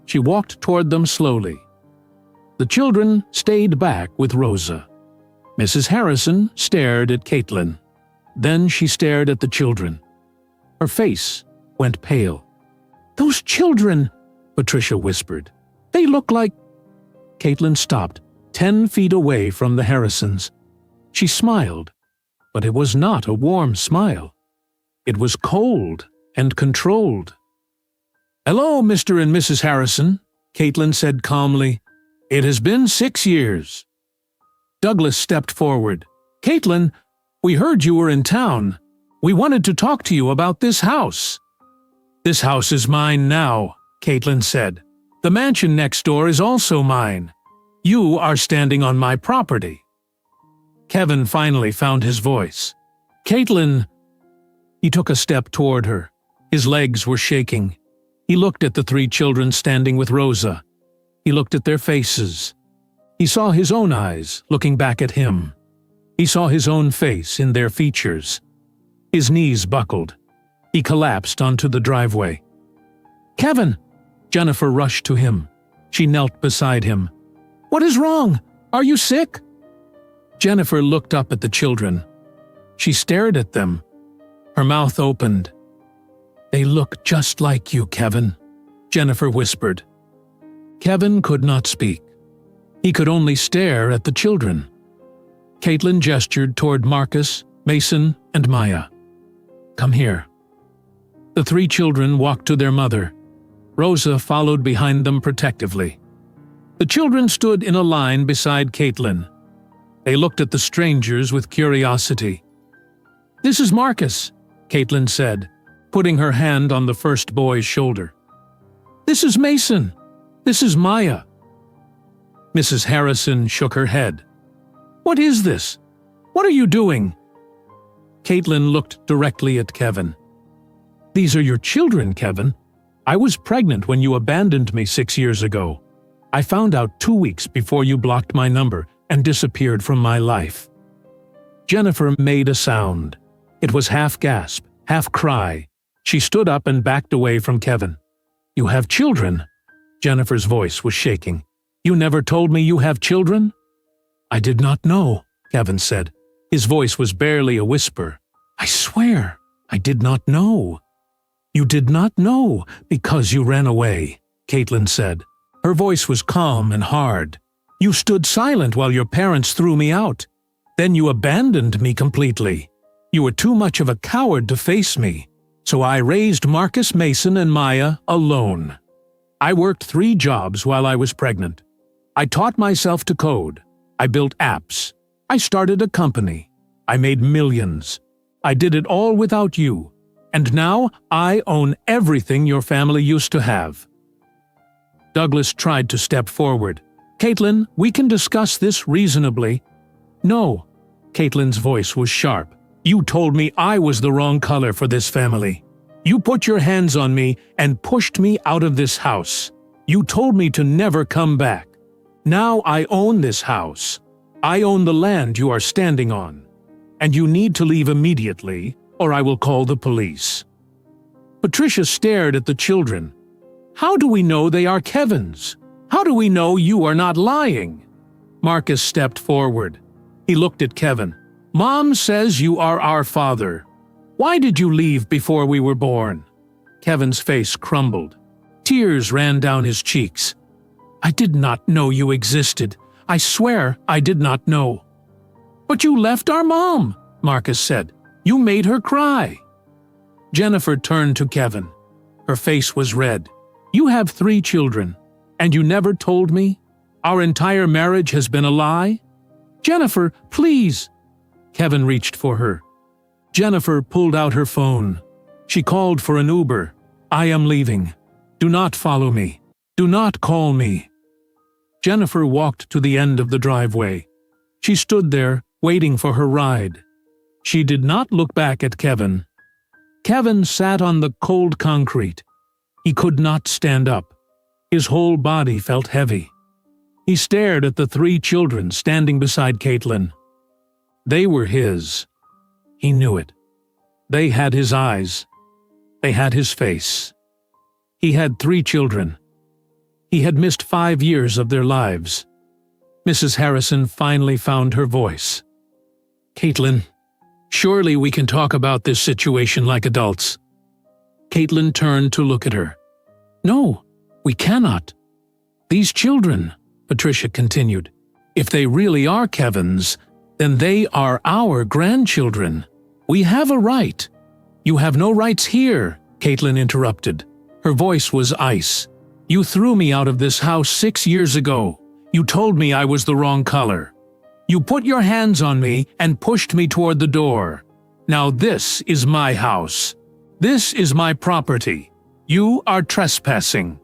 She walked toward them slowly. The children stayed back with Rosa. Mrs. Harrison stared at Caitlin. Then she stared at the children. Her face went pale. "Those children," Patricia whispered. "They look like—" Caitlin stopped, 10 feet away from the Harrisons. She smiled, but it was not a warm smile. It was cold and controlled. "Hello, Mr. and Mrs. Harrison," Caitlin said calmly. "It has been 6 years." Douglas stepped forward. "Caitlin, we heard you were in town. We wanted to talk to you about this house." "This house is mine now," Caitlin said. "The mansion next door is also mine. You are standing on my property." Kevin finally found his voice. "Caitlin—" He took a step toward her. His legs were shaking. He looked at the 3 children standing with Rosa. He looked at their faces. He saw his own eyes looking back at him. He saw his own face in their features. His knees buckled. He collapsed onto the driveway. "Kevin!" Jennifer rushed to him. She knelt beside him. "What is wrong? Are you sick?" Jennifer looked up at the children. She stared at them. Her mouth opened. "They look just like you, Kevin," Jennifer whispered. Kevin could not speak. He could only stare at the children. Caitlin gestured toward Marcus, Mason, and Maya. "Come here." The 3 children walked to their mother. Rosa followed behind them protectively. The children stood in a line beside Caitlin. They looked at the strangers with curiosity. "This is Marcus," Caitlin said, putting her hand on the first boy's shoulder. "This is Mason. This is Maya." Mrs. Harrison shook her head. "What is this? What are you doing?" Caitlin looked directly at Kevin. "These are your children, Kevin. I was pregnant when you abandoned me 6 years ago. I found out 2 weeks before you blocked my number and disappeared from my life." Jennifer made a sound. It was half gasp, half cry. She stood up and backed away from Kevin. "You have children?" Jennifer's voice was shaking. "You never told me you have children?" "I did not know," Kevin said. His voice was barely a whisper. "I swear, I did not know." "You did not know because you ran away," Caitlin said. Her voice was calm and hard. "You stood silent while your parents threw me out. Then you abandoned me completely. You were too much of a coward to face me. So I raised Marcus, Mason, and Maya alone. I worked 3 jobs while I was pregnant. I taught myself to code. I built apps. I started a company. I made millions. I did it all without you. And now I own everything your family used to have." Douglas tried to step forward. "Caitlin, we can discuss this reasonably." "No." Caitlin's voice was sharp. "You told me I was the wrong color for this family. You put your hands on me and pushed me out of this house. You told me to never come back. Now I own this house. I own the land you are standing on. And you need to leave immediately, or I will call the police." Patricia stared at the children. "How do we know they are Kevin's? How do we know you are not lying?" Marcus stepped forward. He looked at Kevin. "Mom says you are our father. Why did you leave before we were born?" Kevin's face crumbled. Tears ran down his cheeks. "I did not know you existed. I swear I did not know." "But you left our mom," Marcus said. "You made her cry." Jennifer turned to Kevin. Her face was red. "You have 3 children, and you never told me? Our entire marriage has been a lie? Jennifer, please!" Kevin reached for her. Jennifer pulled out her phone. She called for an Uber. "I am leaving. Do not follow me. Do not call me." Jennifer walked to the end of the driveway. She stood there, waiting for her ride. She did not look back at Kevin. Kevin sat on the cold concrete. He could not stand up. His whole body felt heavy. He stared at the 3 children standing beside Caitlin. They were his. He knew it. They had his eyes. They had his face. He had 3 children. He had missed 5 years of their lives. Mrs. Harrison finally found her voice. "Caitlin, surely we can talk about this situation like adults." Caitlin turned to look at her. "No, we cannot. These children," Patricia continued, "if they really are Kevin's, then they are our grandchildren. We have a right." "You have no rights here," Caitlin interrupted. Her voice was ice. "You threw me out of this house 6 years ago. You told me I was the wrong color. You put your hands on me and pushed me toward the door. Now this is my house. This is my property. You are trespassing."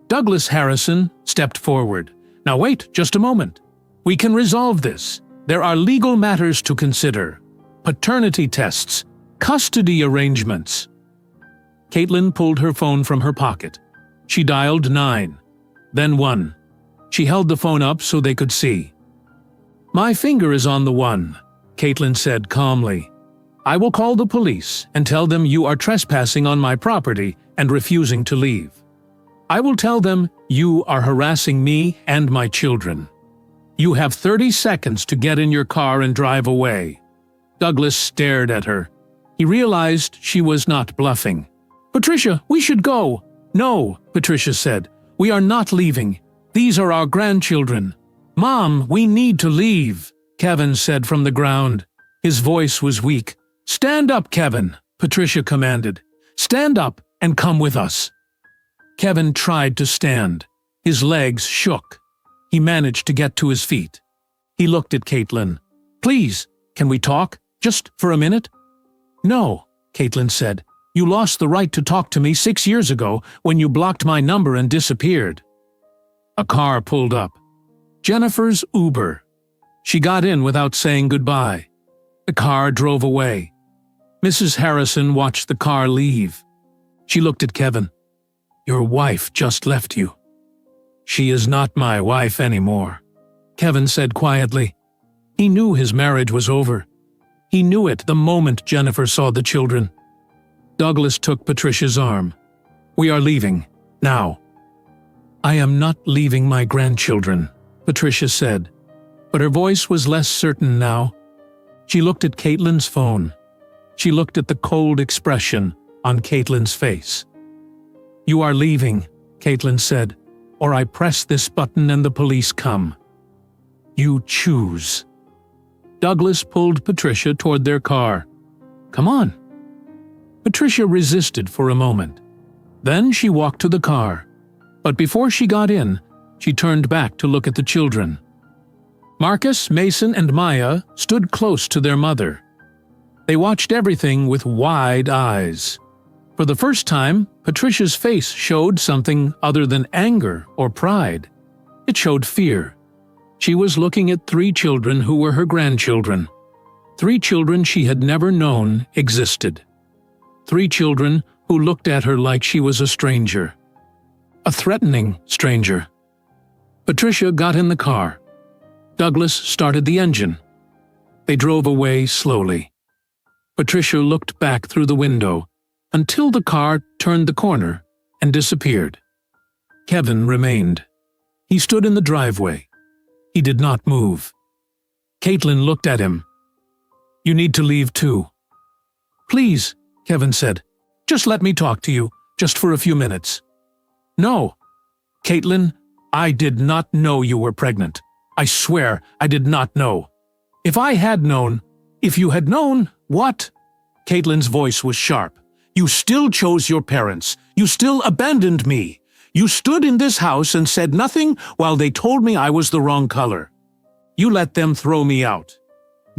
Douglas Harrison stepped forward. "Now wait just a moment. We can resolve this. There are legal matters to consider. Paternity tests, custody arrangements." Caitlin pulled her phone from her pocket. She dialed 9, then 1. She held the phone up so they could see. "My finger is on the 1, Caitlin said calmly. "I will call the police and tell them you are trespassing on my property and refusing to leave. I will tell them you are harassing me and my children. You have 30 seconds to get in your car and drive away." Douglas stared at her. He realized she was not bluffing. "Patricia, we should go." "No," Patricia said. "We are not leaving. These are our grandchildren." "Mom, we need to leave," Kevin said from the ground. His voice was weak. "Stand up, Kevin," Patricia commanded. "Stand up and come with us." Kevin tried to stand. His legs shook. He managed to get to his feet. He looked at Caitlin. "Please, can we talk? Just for a minute?" "No," Caitlin said. "You lost the right to talk to me 6 years ago when you blocked my number and disappeared." A car pulled up. Jennifer's Uber. She got in without saying goodbye. The car drove away. Mrs. Harrison watched the car leave. She looked at Kevin. "Your wife just left you." "She is not my wife anymore," Kevin said quietly. He knew his marriage was over. He knew it the moment Jennifer saw the children. Douglas took Patricia's arm. "We are leaving, now." "I am not leaving my grandchildren," Patricia said, but her voice was less certain now. She looked at Caitlin's phone. She looked at the cold expression on Caitlin's face. "You are leaving," Caitlin said, "or I press this button and the police come. You choose." Douglas pulled Patricia toward their car. "Come on." Patricia resisted for a moment. Then she walked to the car. But before she got in, she turned back to look at the children. Marcus, Mason, and Maya stood close to their mother. They watched everything with wide eyes. For the first time, Patricia's face showed something other than anger or pride. It showed fear. She was looking at 3 children who were her grandchildren. 3 children she had never known existed. 3 children who looked at her like she was a stranger. A threatening stranger. Patricia got in the car. Douglas started the engine. They drove away slowly. Patricia looked back through the window until the car turned the corner and disappeared. Kevin remained. He stood in the driveway. He did not move. Caitlin looked at him. "You need to leave too." "Please," Kevin said. "Just let me talk to you, just for a few minutes." "No." "Caitlin, I did not know you were pregnant. I swear I did not know. If I had known, if you had known, what?" Caitlin's voice was sharp. "You still chose your parents. You still abandoned me. You stood in this house and said nothing while they told me I was the wrong color. You let them throw me out.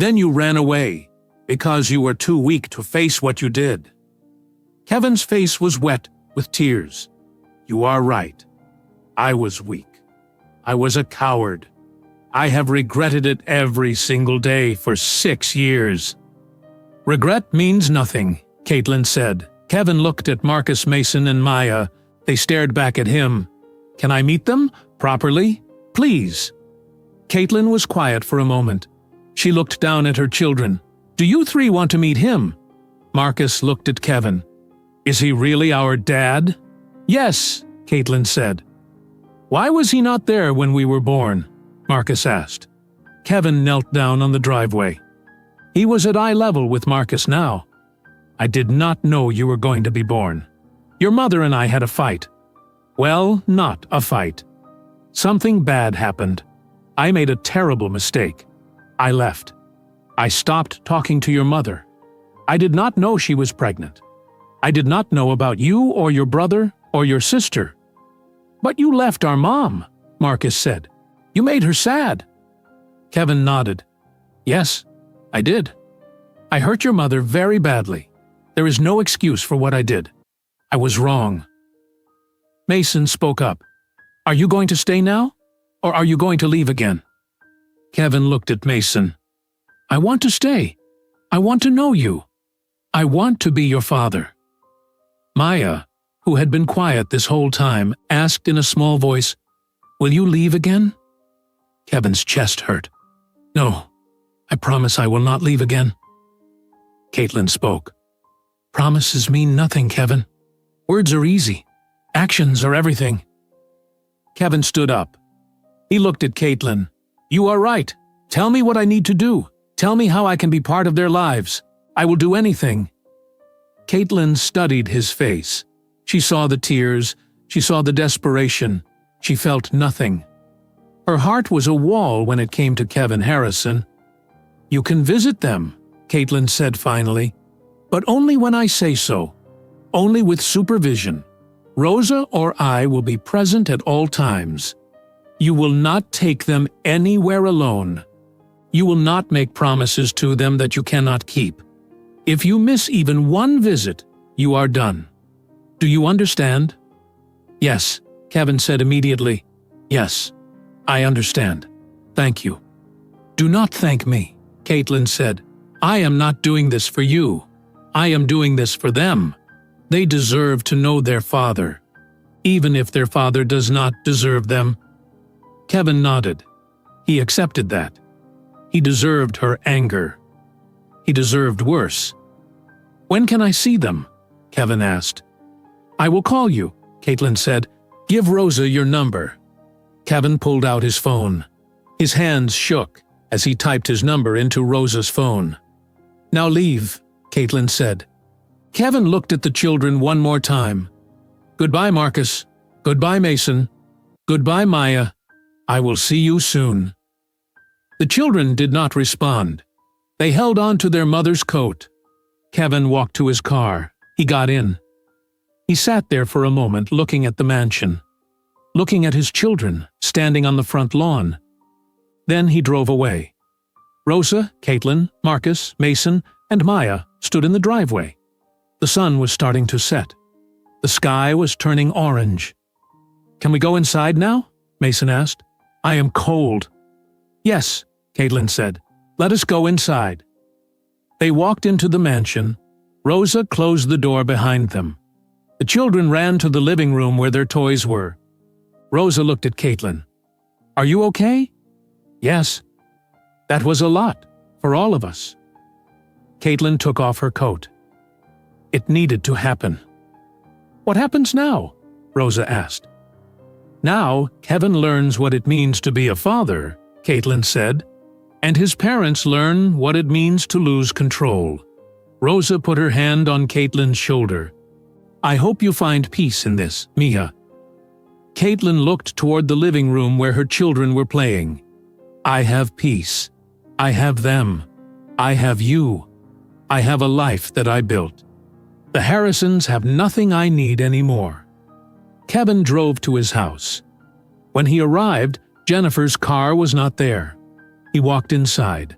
Then you ran away, because you were too weak to face what you did." Kevin's face was wet with tears. "You are right. I was weak. I was a coward. I have regretted it every single day for 6 years." "Regret means nothing," Caitlin said. Kevin looked at Marcus, Mason, and Maya. They stared back at him. "Can I meet them? Properly? Please." Caitlin was quiet for a moment. She looked down at her children. "Do you three want to meet him?" Marcus looked at Kevin. "Is he really our dad?" "Yes," Caitlin said. "Why was he not there when we were born?" Marcus asked. Kevin knelt down on the driveway. He was at eye level with Marcus now. "I did not know you were going to be born. Your mother and I had a fight. Well, not a fight. Something bad happened. I made a terrible mistake. I left. I stopped talking to your mother. I did not know she was pregnant. I did not know about you or your brother or your sister." "But you left our mom," Marcus said. "You made her sad." Kevin nodded. "Yes, I did. I hurt your mother very badly. There is no excuse for what I did. I was wrong." Mason spoke up. "Are you going to stay now? Or are you going to leave again?" Kevin looked at Mason. "I want to stay. I want to know you. I want to be your father." Maya, who had been quiet this whole time, asked in a small voice, "Will you leave again?" Kevin's chest hurt. "No, I promise I will not leave again." Caitlin spoke. "Promises mean nothing, Kevin. Words are easy. Actions are everything." Kevin stood up. He looked at Caitlin. "You are right. Tell me what I need to do. Tell me how I can be part of their lives. I will do anything." Caitlin studied his face. She saw the tears. She saw the desperation. She felt nothing. Her heart was a wall when it came to Kevin Harrison. "You can visit them," Caitlin said finally, "but only when I say so. Only with supervision. Rosa or I will be present at all times. You will not take them anywhere alone. You will not make promises to them that you cannot keep. If you miss even one visit, you are done. Do you understand?" "Yes," Kevin said immediately. "Yes, I understand. Thank you." "Do not thank me," Caitlin said. "I am not doing this for you. I am doing this for them. They deserve to know their father, even if their father does not deserve them." Kevin nodded. He accepted that. He deserved her anger. He deserved worse. "When can I see them?" Kevin asked. "I will call you," Caitlin said. "Give Rosa your number." Kevin pulled out his phone. His hands shook as he typed his number into Rosa's phone. "Now leave," Caitlin said. Kevin looked at the children one more time. "Goodbye, Marcus. Goodbye, Mason. Goodbye, Maya. I will see you soon." The children did not respond. They held on to their mother's coat. Kevin walked to his car. He got in. He sat there for a moment looking at the mansion, looking at his children standing on the front lawn. Then he drove away. Rosa, Caitlin, Marcus, Mason, and Maya stood in the driveway. The sun was starting to set. The sky was turning orange. "Can we go inside now?" Mason asked. "I am cold." "Yes," Caitlin said. "Let us go inside." They walked into the mansion. Rosa closed the door behind them. The children ran to the living room where their toys were. Rosa looked at Caitlin. "Are you okay?" "Yes." "That was a lot, for all of us." Caitlin took off her coat. It needed to happen. "What happens now?" Rosa asked. "Now, Kevin learns what it means to be a father," Caitlin said, "and his parents learn what it means to lose control." Rosa put her hand on Caitlin's shoulder. "I hope you find peace in this, Mia." Caitlin looked toward the living room where her children were playing. "I have peace. I have them. I have you. I have a life that I built. The Harrisons have nothing I need anymore." Kevin drove to his house. When he arrived, Jennifer's car was not there. He walked inside.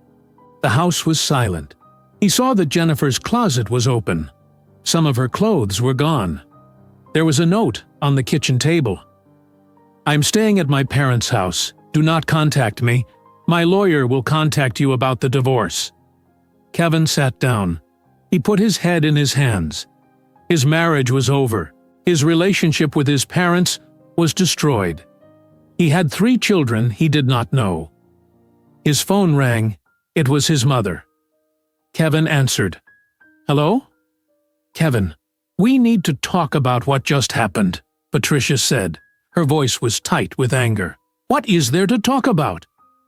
The house was silent. He saw that Jennifer's closet was open. Some of her clothes were gone. There was a note on the kitchen table. "I'm staying at my parents' house. Do not contact me. My lawyer will contact you about the divorce." Kevin sat down. He put his head in his hands. His marriage was over. His relationship with his parents was destroyed. He had 3 children he did not know. His phone rang. It was his mother. Kevin answered. "Hello?" "Kevin, we need to talk about what just happened," Patricia said. Her voice was tight with anger. "What is there to talk about?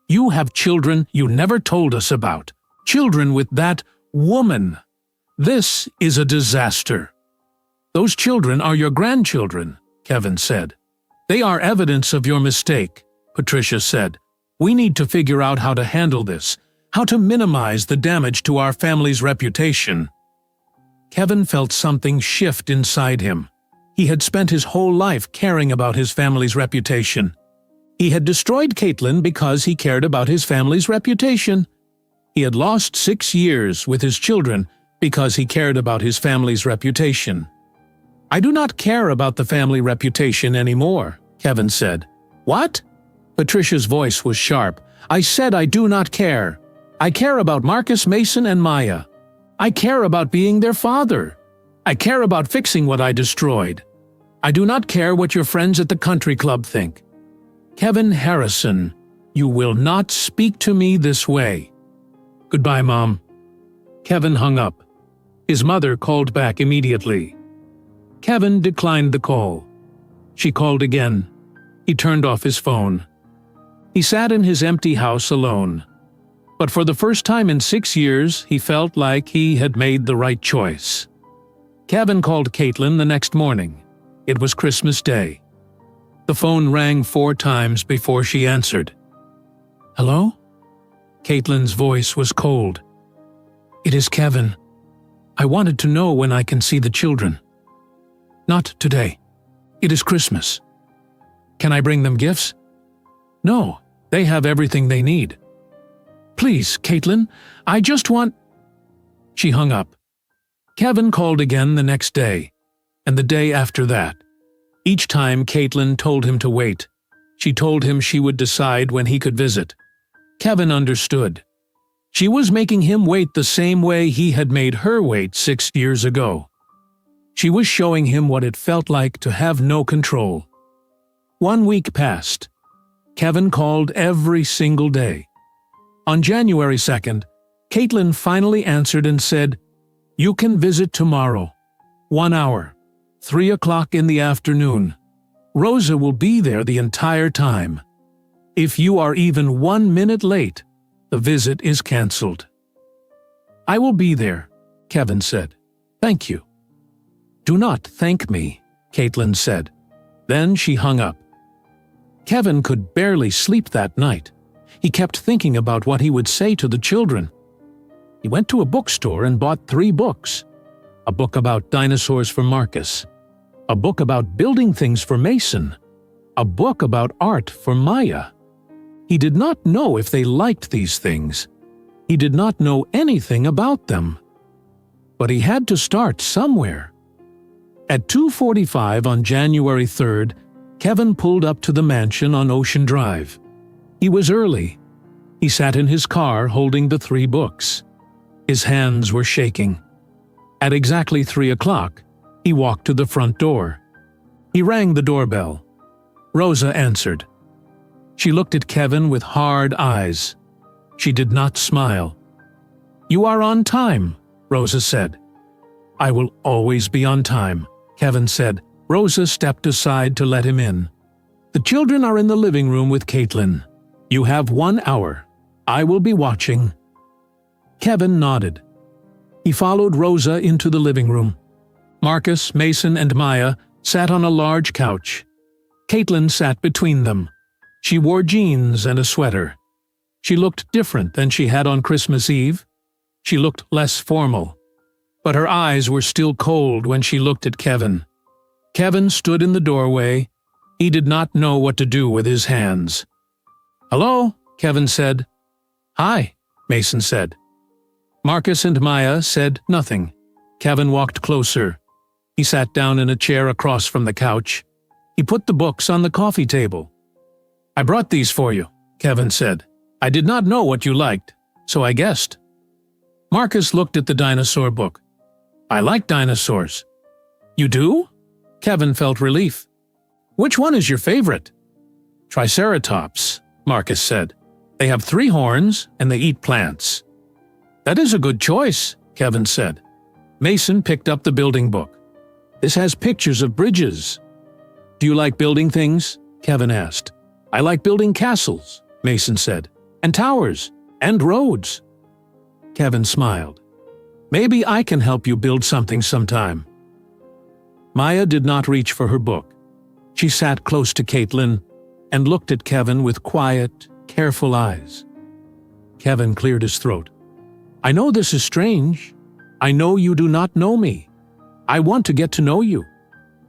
You have children you never told us about. Children with that woman. This is a disaster." "Those children are your grandchildren," Kevin said. "They are evidence of your mistake," Patricia said. "We need to figure out how to handle this, how to minimize the damage to our family's reputation." Kevin felt something shift inside him. He had spent his whole life caring about his family's reputation. He had destroyed Caitlin because he cared about his family's reputation. He had lost 6 years with his children because he cared about his family's reputation. "I do not care about the family reputation anymore," Kevin said. "What?" Patricia's voice was sharp. "I said I do not care. I care about Marcus, Mason, and Maya. I care about being their father. I care about fixing what I destroyed. I do not care what your friends at the country club think. Kevin Harrison, you will not speak to me this way." "Goodbye, Mom." Kevin hung up. His mother called back immediately. Kevin declined the call. She called again. He turned off his phone. He sat in his empty house alone. But for the first time in 6 years, he felt like he had made the right choice. Kevin called Caitlin the next morning. It was Christmas Day. The phone rang 4 times before she answered. "Hello?" Caitlin's voice was cold. "It is Kevin. I wanted to know when I can see the children." "Not today. It is Christmas." "Can I bring them gifts?" "No, they have everything they need." "Please, Caitlin, I just want—" She hung up. Kevin called again the next day, and the day after that. Each time Caitlin told him to wait. She told him she would decide when he could visit. Kevin understood. She was making him wait the same way he had made her wait 6 years ago. She was showing him what it felt like to have no control. 1 week passed. Kevin called every single day. On January 2nd, Caitlin finally answered and said, "You can visit tomorrow. 1 hour. 3 o'clock in the afternoon. Rosa will be there the entire time. If you are even 1 minute late, the visit is cancelled." "I will be there," Kevin said. "Thank you." "Do not thank me," Caitlin said. Then she hung up. Kevin could barely sleep that night. He kept thinking about what he would say to the children. He went to a bookstore and bought 3 books. A book about dinosaurs for Marcus. A book about building things for Mason. A book about art for Maya. He did not know if they liked these things. He did not know anything about them. But he had to start somewhere. At 2:45 on January 3rd, Kevin pulled up to the mansion on Ocean Drive. He was early. He sat in his car holding the 3 books. His hands were shaking. At exactly 3 o'clock, he walked to the front door. He rang the doorbell. Rosa answered. She looked at Kevin with hard eyes. She did not smile. "You are on time," Rosa said. "I will always be on time," Kevin said. Rosa stepped aside to let him in. "The children are in the living room with Caitlin. You have 1 hour. I will be watching." Kevin nodded. He followed Rosa into the living room. Marcus, Mason, and Maya sat on a large couch. Caitlin sat between them. She wore jeans and a sweater. She looked different than she had on Christmas Eve. She looked less formal. But her eyes were still cold when she looked at Kevin. Kevin stood in the doorway. He did not know what to do with his hands. "Hello," Kevin said. "Hi," Mason said. Marcus and Maya said nothing. Kevin walked closer. He sat down in a chair across from the couch. He put the books on the coffee table. "I brought these for you," Kevin said. I did not know what you liked, so I guessed. Marcus looked at the dinosaur book. I like dinosaurs. You do? Kevin felt relief. Which one is your favorite? Triceratops, Marcus said. They have 3 horns and they eat plants. That is a good choice, Kevin said. Mason picked up the building book. This has pictures of bridges. Do you like building things? Kevin asked. I like building castles, Mason said, and towers, and roads. Kevin smiled. Maybe I can help you build something sometime. Maya did not reach for her book. She sat close to Caitlin and looked at Kevin with quiet, careful eyes. Kevin cleared his throat. I know this is strange. I know you do not know me. I want to get to know you.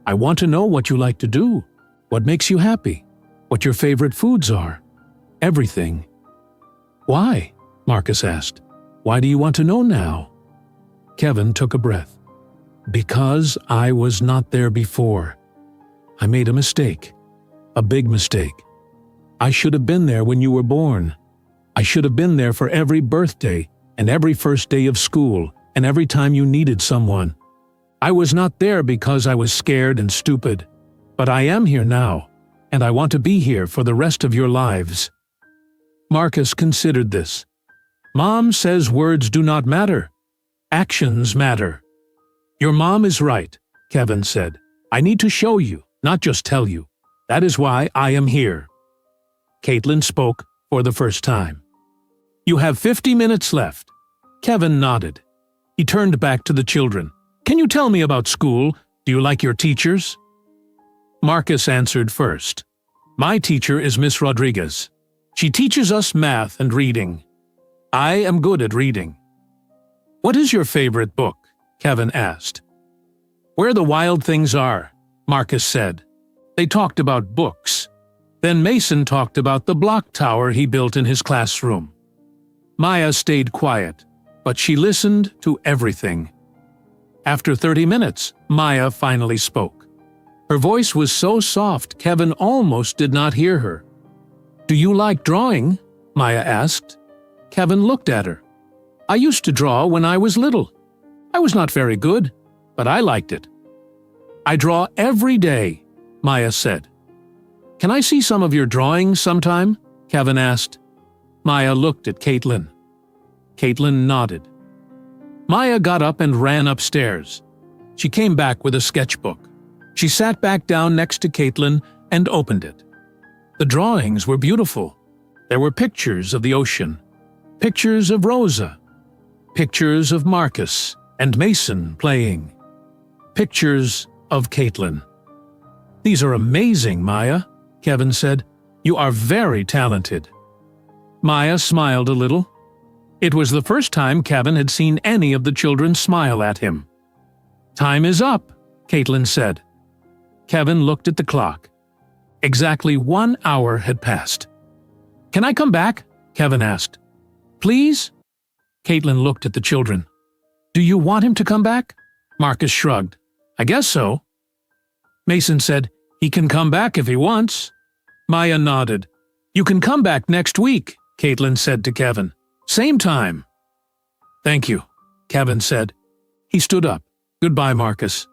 I want to know what you like to do, what makes you happy, what your favorite foods are, everything. Why? Marcus asked. Why do you want to know now? Kevin took a breath. Because I was not there before. I made a mistake. A big mistake. I should have been there when you were born. I should have been there for every birthday and every first day of school and every time you needed someone. I was not there because I was scared and stupid, but I am here now, and I want to be here for the rest of your lives. Marcus considered this. Mom says words do not matter. Actions matter. Your mom is right, Kevin said. I need to show you, not just tell you. That is why I am here. Caitlin spoke for the first time. You have 50 minutes left. Kevin nodded. He turned back to the children. Can you tell me about school? Do you like your teachers? Marcus answered first. My teacher is Miss Rodriguez. She teaches us math and reading. I am good at reading. What is your favorite book? Kevin asked. Where the Wild Things Are, Marcus said. They talked about books. Then Mason talked about the block tower he built in his classroom. Maya stayed quiet, but she listened to everything. After 30 minutes, Maya finally spoke. Her voice was so soft Kevin almost did not hear her. Do you like drawing? Maya asked. Kevin looked at her. I used to draw when I was little. I was not very good, but I liked it. I draw every day, Maya said. Can I see some of your drawings sometime? Kevin asked. Maya looked at Caitlin. Caitlin nodded. Maya got up and ran upstairs. She came back with a sketchbook. She sat back down next to Caitlin and opened it. The drawings were beautiful. There were pictures of the ocean, pictures of Rosa, pictures of Marcus and Mason playing, pictures of Caitlin. These are amazing, Maya, Kevin said. You are very talented. Maya smiled a little. It was the first time Kevin had seen any of the children smile at him. Time is up, Caitlin said. Kevin looked at the clock. Exactly 1 hour had passed. Can I come back? Kevin asked. Please? Caitlin looked at the children. Do you want him to come back? Marcus shrugged. I guess so. Mason said, he can come back if he wants. Maya nodded. You can come back next week, Caitlin said to Kevin. Same time. Thank you, Kevin said. He stood up. Goodbye, Marcus.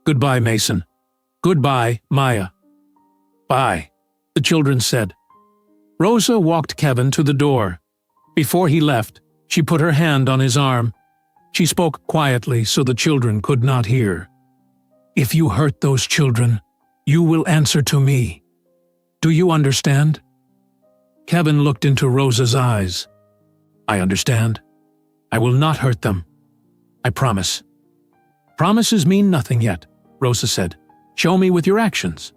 Goodbye, Mason. Goodbye, Maya. Bye, the children said. Rosa walked Kevin to the door. Before he left, she put her hand on his arm. She spoke quietly so the children could not hear. If you hurt those children, you will answer to me. Do you understand? Kevin looked into Rosa's eyes. I understand. I will not hurt them. I promise. Promises mean nothing yet, Rosa said. Show me with your actions.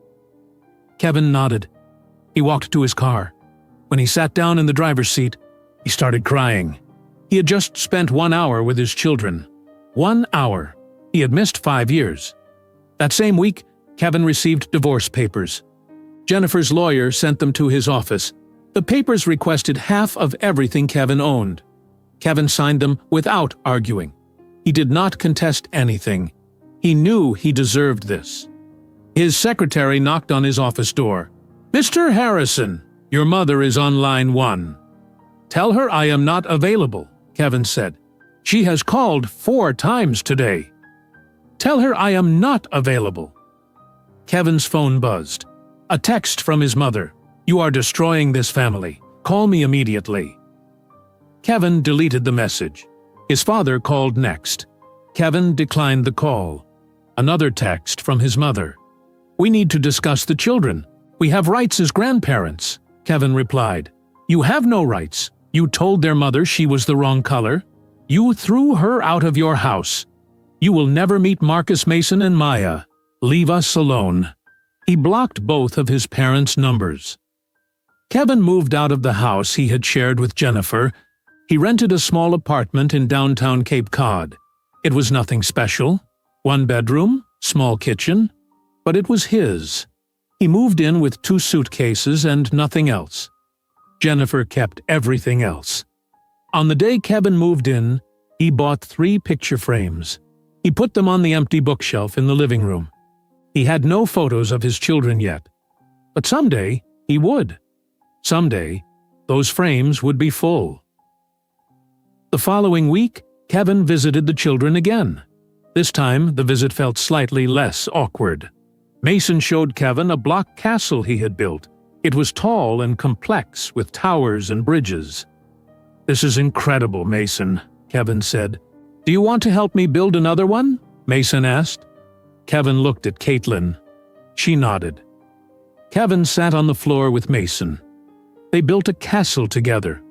Kevin nodded. He walked to his car. When he sat down in the driver's seat, he started crying. He had just spent 1 hour with his children. 1 hour. He had missed 5 years. That same week, Kevin received divorce papers. Jennifer's lawyer sent them to his office. The papers requested half of everything Kevin owned. Kevin signed them without arguing. He did not contest anything. He knew he deserved this. His secretary knocked on his office door. Mr. Harrison, your mother is on line 1. "Tell her I am not available," Kevin said. "She has called 4 times today." "Tell her I am not available." Kevin's phone buzzed. A text from his mother. "You are destroying this family. Call me immediately." Kevin deleted the message. His father called next. Kevin declined the call. Another text from his mother. "We need to discuss the children. We have rights as grandparents," Kevin replied. "You have no rights. You told their mother she was the wrong color. You threw her out of your house. You will never meet Marcus Mason and Maya. Leave us alone." He blocked both of his parents' numbers. Kevin moved out of the house he had shared with Jennifer. He rented a small apartment in downtown Cape Cod. It was nothing special. 1 bedroom, small kitchen, but it was his. He moved in with 2 suitcases and nothing else. Jennifer kept everything else. On the day Kevin moved in, he bought 3 picture frames. He put them on the empty bookshelf in the living room. He had no photos of his children yet, but someday he would. Someday, those frames would be full. The following week, Kevin visited the children again. This time, the visit felt slightly less awkward. Mason showed Kevin a block castle he had built. It was tall and complex, with towers and bridges. "This is incredible, Mason," Kevin said. "Do you want to help me build another one?" Mason asked. Kevin looked at Caitlin. She nodded. Kevin sat on the floor with Mason. They built a castle together.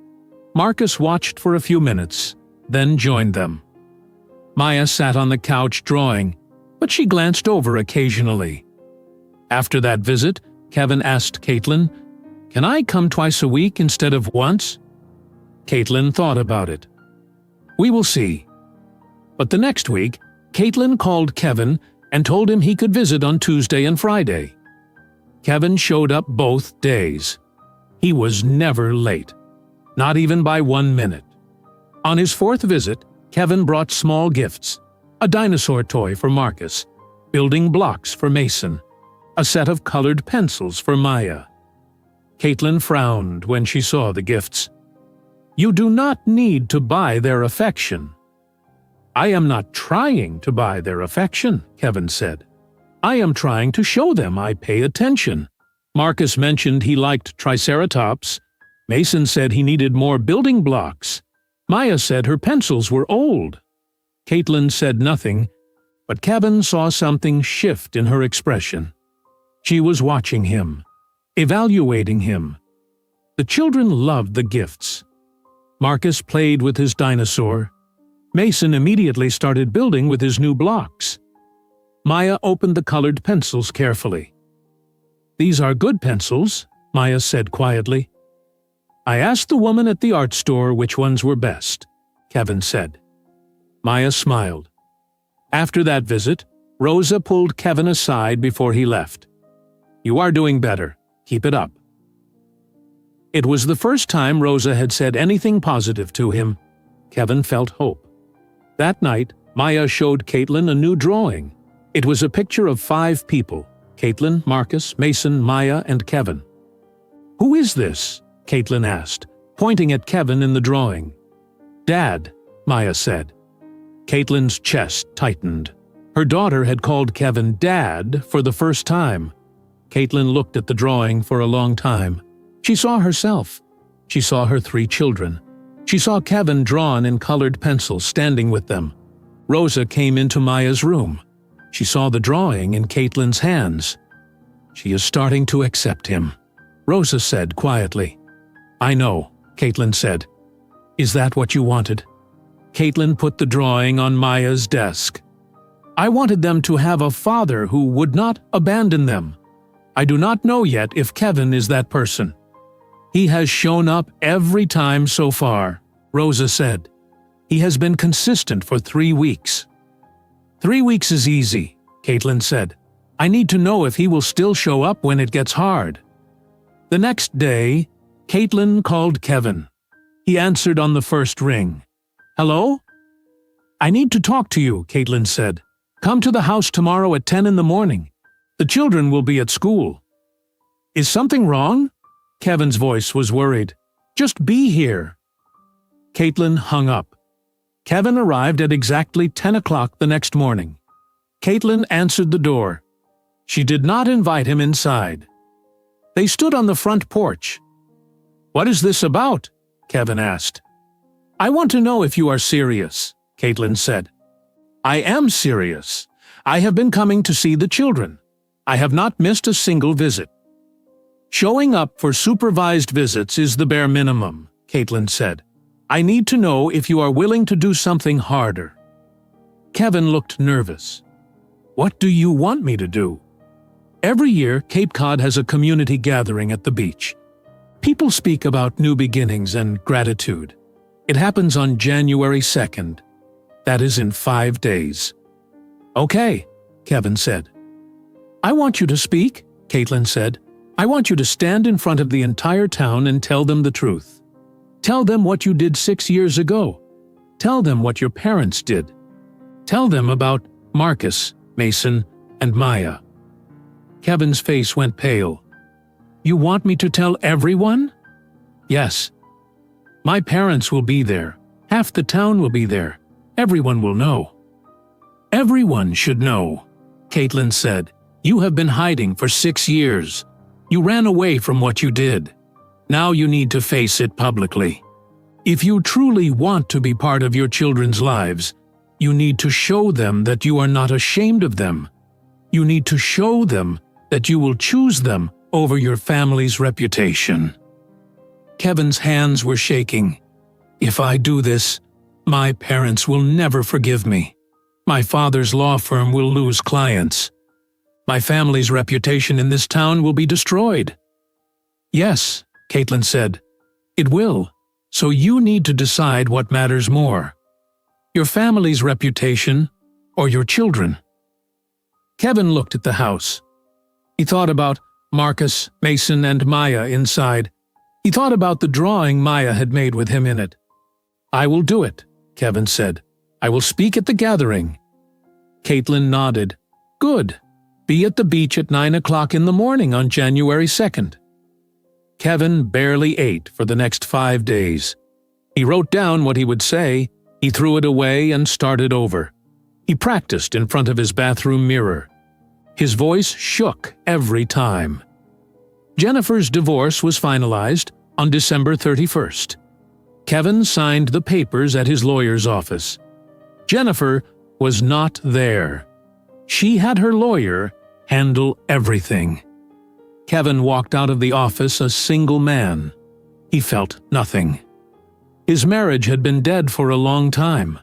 Marcus watched for a few minutes, then joined them. Maya sat on the couch drawing, but she glanced over occasionally. After that visit, Kevin asked Caitlin, "Can I come twice a week instead of once?" Caitlin thought about it. "We will see." But the next week, Caitlin called Kevin and told him he could visit on Tuesday and Friday. Kevin showed up both days. He was never late, not even by 1 minute. On his 4th visit, Kevin brought small gifts: a dinosaur toy for Marcus, building blocks for Mason, a set of colored pencils for Maya. Caitlin frowned when she saw the gifts. "You do not need to buy their affection." "I am not trying to buy their affection," Kevin said. "I am trying to show them I pay attention." Marcus mentioned he liked triceratops. Mason said he needed more building blocks. Maya said her pencils were old. Caitlin said nothing, but Kevin saw something shift in her expression. She was watching him, evaluating him. The children loved the gifts. Marcus played with his dinosaur. Mason immediately started building with his new blocks. Maya opened the colored pencils carefully. "These are good pencils," Maya said quietly. "I asked the woman at the art store which ones were best," Kevin said. Maya smiled. After that visit, Rosa pulled Kevin aside before he left. "You are doing better. Keep it up." It was the first time Rosa had said anything positive to him. Kevin felt hope. That night, Maya showed Caitlin a new drawing. It was a picture of 5 people: Caitlin, Marcus, Mason, Maya, and Kevin. "Who is this?" Caitlin asked, pointing at Kevin in the drawing. "Dad," Maya said. Caitlin's chest tightened. Her daughter had called Kevin Dad for the first time. Caitlin looked at the drawing for a long time. She saw herself. She saw her 3 children. She saw Kevin drawn in colored pencils standing with them. Rosa came into Maya's room. She saw the drawing in Caitlin's hands. "She is starting to accept him," Rosa said quietly. "I know," Caitlin said. "Is that what you wanted?" Caitlin put the drawing on Maya's desk. "I wanted them to have a father who would not abandon them. I do not know yet if Kevin is that person. He has shown up every time so far," Rosa said. "He has been consistent for 3 weeks." "3 weeks is easy," Caitlin said. "I need to know if he will still show up when it gets hard." The next day, Caitlin called Kevin. He answered on the first ring. "Hello?" "I need to talk to you," Caitlin said. "Come to the house tomorrow at 10 in the morning. The children will be at school." "Is something wrong?" Kevin's voice was worried. "Just be here," Caitlin hung up. Kevin arrived at exactly 10 o'clock the next morning. Caitlin answered the door. She did not invite him inside. They stood on the front porch. "What is this about?" Kevin asked. "I want to know if you are serious," Caitlin said. "I am serious. I have been coming to see the children. I have not missed a single visit." "Showing up for supervised visits is the bare minimum," Caitlin said. "I need to know if you are willing to do something harder." Kevin looked nervous. "What do you want me to do?" Every year, Cape Cod has a community gathering at the beach. People speak about new beginnings and gratitude. It happens on January 2nd. That is in 5 days. "Okay," Kevin said. "I want you to speak," Caitlin said. "I want you to stand in front of the entire town and tell them the truth. Tell them what you did 6 years ago. Tell them what your parents did. Tell them about Marcus, Mason, and Maya." Kevin's face went pale. "You want me to tell everyone?" "Yes. My parents will be there. Half the town will be there. Everyone will know." "Everyone should know," Caitlin said. "You have been hiding for 6 years. You ran away from what you did. Now you need to face it publicly. If you truly want to be part of your children's lives, you need to show them that you are not ashamed of them. You need to show them that you will choose them over your family's reputation." Kevin's hands were shaking. "If I do this, my parents will never forgive me. My father's law firm will lose clients. My family's reputation in this town will be destroyed." "Yes," Caitlin said, "it will. So you need to decide what matters more. Your family's reputation or your children." Kevin looked at the house. He thought about Marcus, Mason, and Maya inside. He thought about the drawing Maya had made with him in it. "I will do it," Kevin said. "I will speak at the gathering." Caitlin nodded. "Good. Be at the beach at 9 o'clock in the morning on January 2nd. Kevin barely ate for the next 5 days. He wrote down what he would say, he threw it away and started over. He practiced in front of his bathroom mirror. His voice shook every time. Jennifer's divorce was finalized on December 31st. Kevin signed the papers at his lawyer's office. Jennifer was not there. She had her lawyer handle everything. Kevin walked out of the office a single man. He felt nothing. His marriage had been dead for a long time.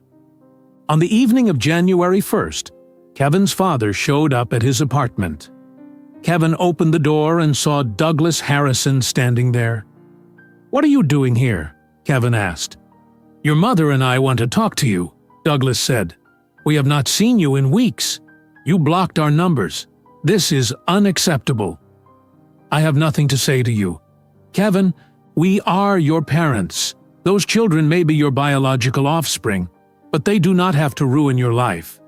On the evening of January 1st, Kevin's father showed up at his apartment. Kevin opened the door and saw Douglas Harrison standing there. "What are you doing here?" Kevin asked. "Your mother and I want to talk to you," Douglas said. "We have not seen you in weeks. You blocked our numbers. This is unacceptable." "I have nothing to say to you. Kevin, we are your parents. Those children may be your biological offspring, but they do not have to ruin your life.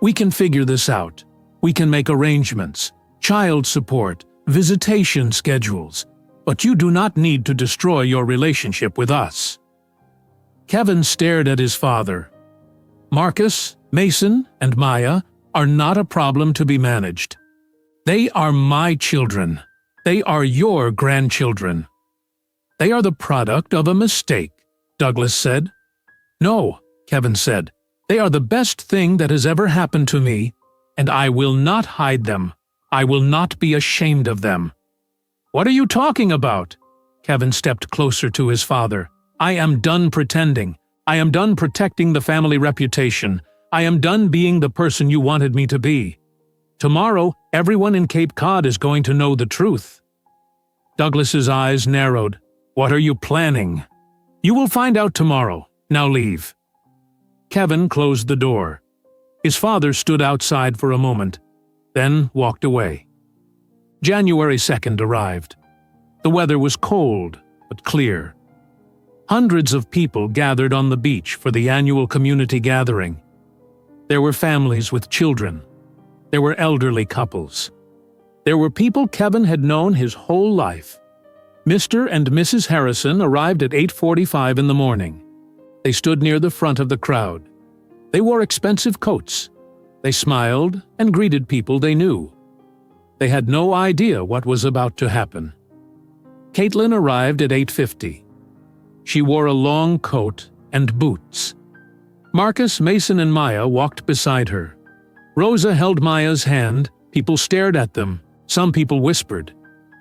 We can figure this out. We can make arrangements, child support, visitation schedules, but you do not need to destroy your relationship with us." Kevin stared at his father. "Marcus, Mason, and Maya are not a problem to be managed. They are my children. They are your grandchildren." "They are the product of a mistake," Douglas said. "No," Kevin said. "They are the best thing that has ever happened to me, and I will not hide them. I will not be ashamed of them." "What are you talking about?" Kevin stepped closer to his father. "I am done pretending. I am done protecting the family reputation. I am done being the person you wanted me to be. Tomorrow, everyone in Cape Cod is going to know the truth." Douglas's eyes narrowed. "What are you planning?" "You will find out tomorrow. Now leave." Kevin closed the door. His father stood outside for a moment, then walked away. January 2nd arrived. The weather was cold, but clear. Hundreds of people gathered on the beach for the annual community gathering. There were families with children. There were elderly couples. There were people Kevin had known his whole life. Mr. and Mrs. Harrison arrived at 8:45 in the morning. They stood near the front of the crowd. They wore expensive coats. They smiled and greeted people they knew. They had no idea what was about to happen. Caitlin arrived at 8:50. She wore a long coat and boots. Marcus, Mason, and Maya walked beside her. Rosa held Maya's hand. People stared at them. Some people whispered.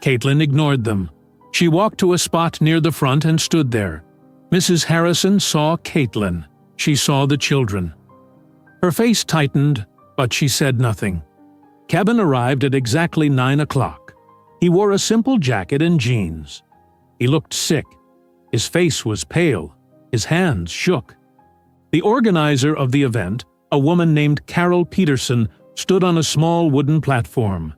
Caitlin ignored them. She walked to a spot near the front and stood there. Mrs. Harrison saw Caitlin. She saw the children. Her face tightened, but she said nothing. Kevin arrived at exactly 9 o'clock. He wore a simple jacket and jeans. He looked sick. His face was pale. His hands shook. The organizer of the event, a woman named Carol Peterson, stood on a small wooden platform.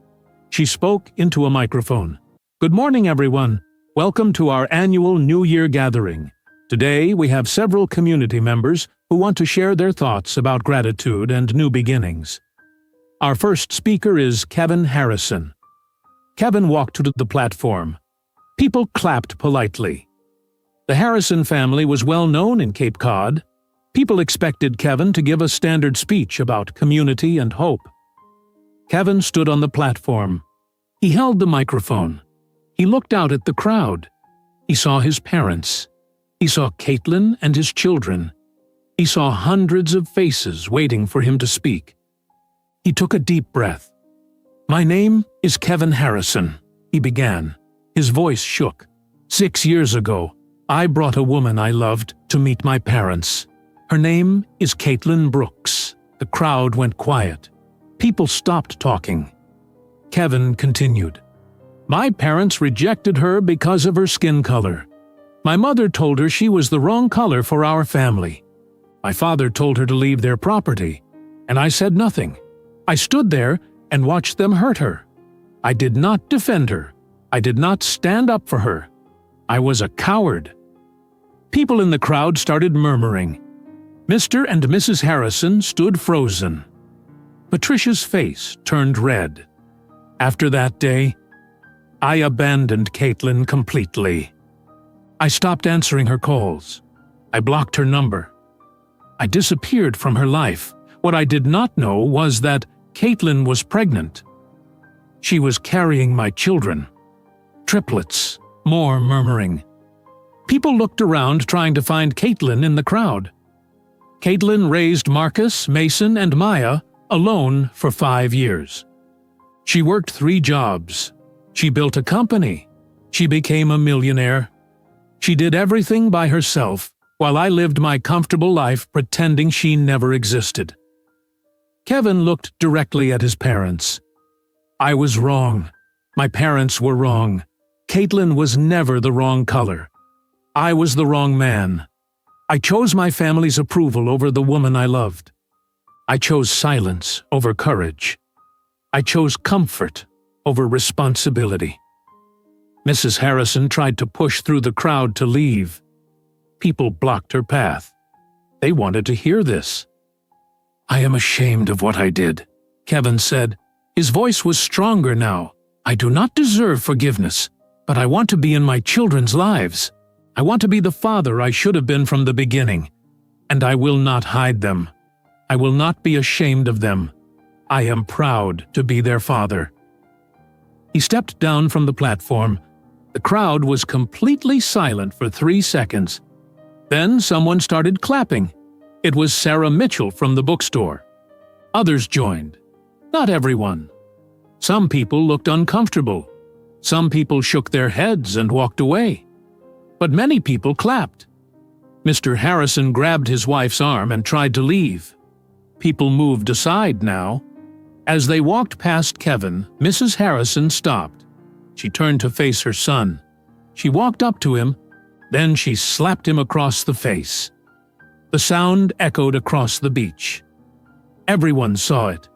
She spoke into a microphone. "Good morning, everyone. Welcome to our annual New Year gathering. Today, we have several community members who want to share their thoughts about gratitude and new beginnings. Our first speaker is Kevin Harrison." Kevin walked to the platform. People clapped politely. The Harrison family was well known in Cape Cod. People expected Kevin to give a standard speech about community and hope. Kevin stood on the platform. He held the microphone. He looked out at the crowd. He saw his parents. He saw Caitlin and his children. He saw hundreds of faces waiting for him to speak. He took a deep breath. "My name is Kevin Harrison," he began. His voice shook. "6 years ago, I brought a woman I loved to meet my parents. Her name is Caitlin Brooks." The crowd went quiet. People stopped talking. Kevin continued. "My parents rejected her because of her skin color. My mother told her she was the wrong color for our family. My father told her to leave their property, and I said nothing. I stood there and watched them hurt her. I did not defend her. I did not stand up for her. I was a coward." People in the crowd started murmuring. Mr. and Mrs. Harrison stood frozen. Patricia's face turned red. After that day, I abandoned Caitlin completely. I stopped answering her calls. I blocked her number. I disappeared from her life. What I did not know was that Caitlin was pregnant. She was carrying my children. Triplets. More murmuring. People looked around trying to find Caitlin in the crowd. Caitlin raised Marcus, Mason, and Maya alone for 5 years. She worked 3 jobs. She built a company. She became a millionaire. She did everything by herself, while I lived my comfortable life pretending she never existed. Kevin looked directly at his parents. I was wrong. My parents were wrong. Caitlin was never the wrong color. I was the wrong man. I chose my family's approval over the woman I loved. I chose silence over courage. I chose comfort over responsibility. Mrs. Harrison tried to push through the crowd to leave. People blocked her path. They wanted to hear this. I am ashamed of what I did, Kevin said. His voice was stronger now. I do not deserve forgiveness, but I want to be in my children's lives. I want to be the father I should have been from the beginning, and I will not hide them. I will not be ashamed of them. I am proud to be their father. He stepped down from the platform. The crowd was completely silent for 3 seconds. Then someone started clapping. It was Sarah Mitchell from the bookstore. Others joined. Not everyone. Some people looked uncomfortable. Some people shook their heads and walked away. But many people clapped. Mr. Harrison grabbed his wife's arm and tried to leave. People moved aside now. As they walked past Kevin, Mrs. Harrison stopped. She turned to face her son. She walked up to him, then she slapped him across the face. The sound echoed across the beach. Everyone saw it.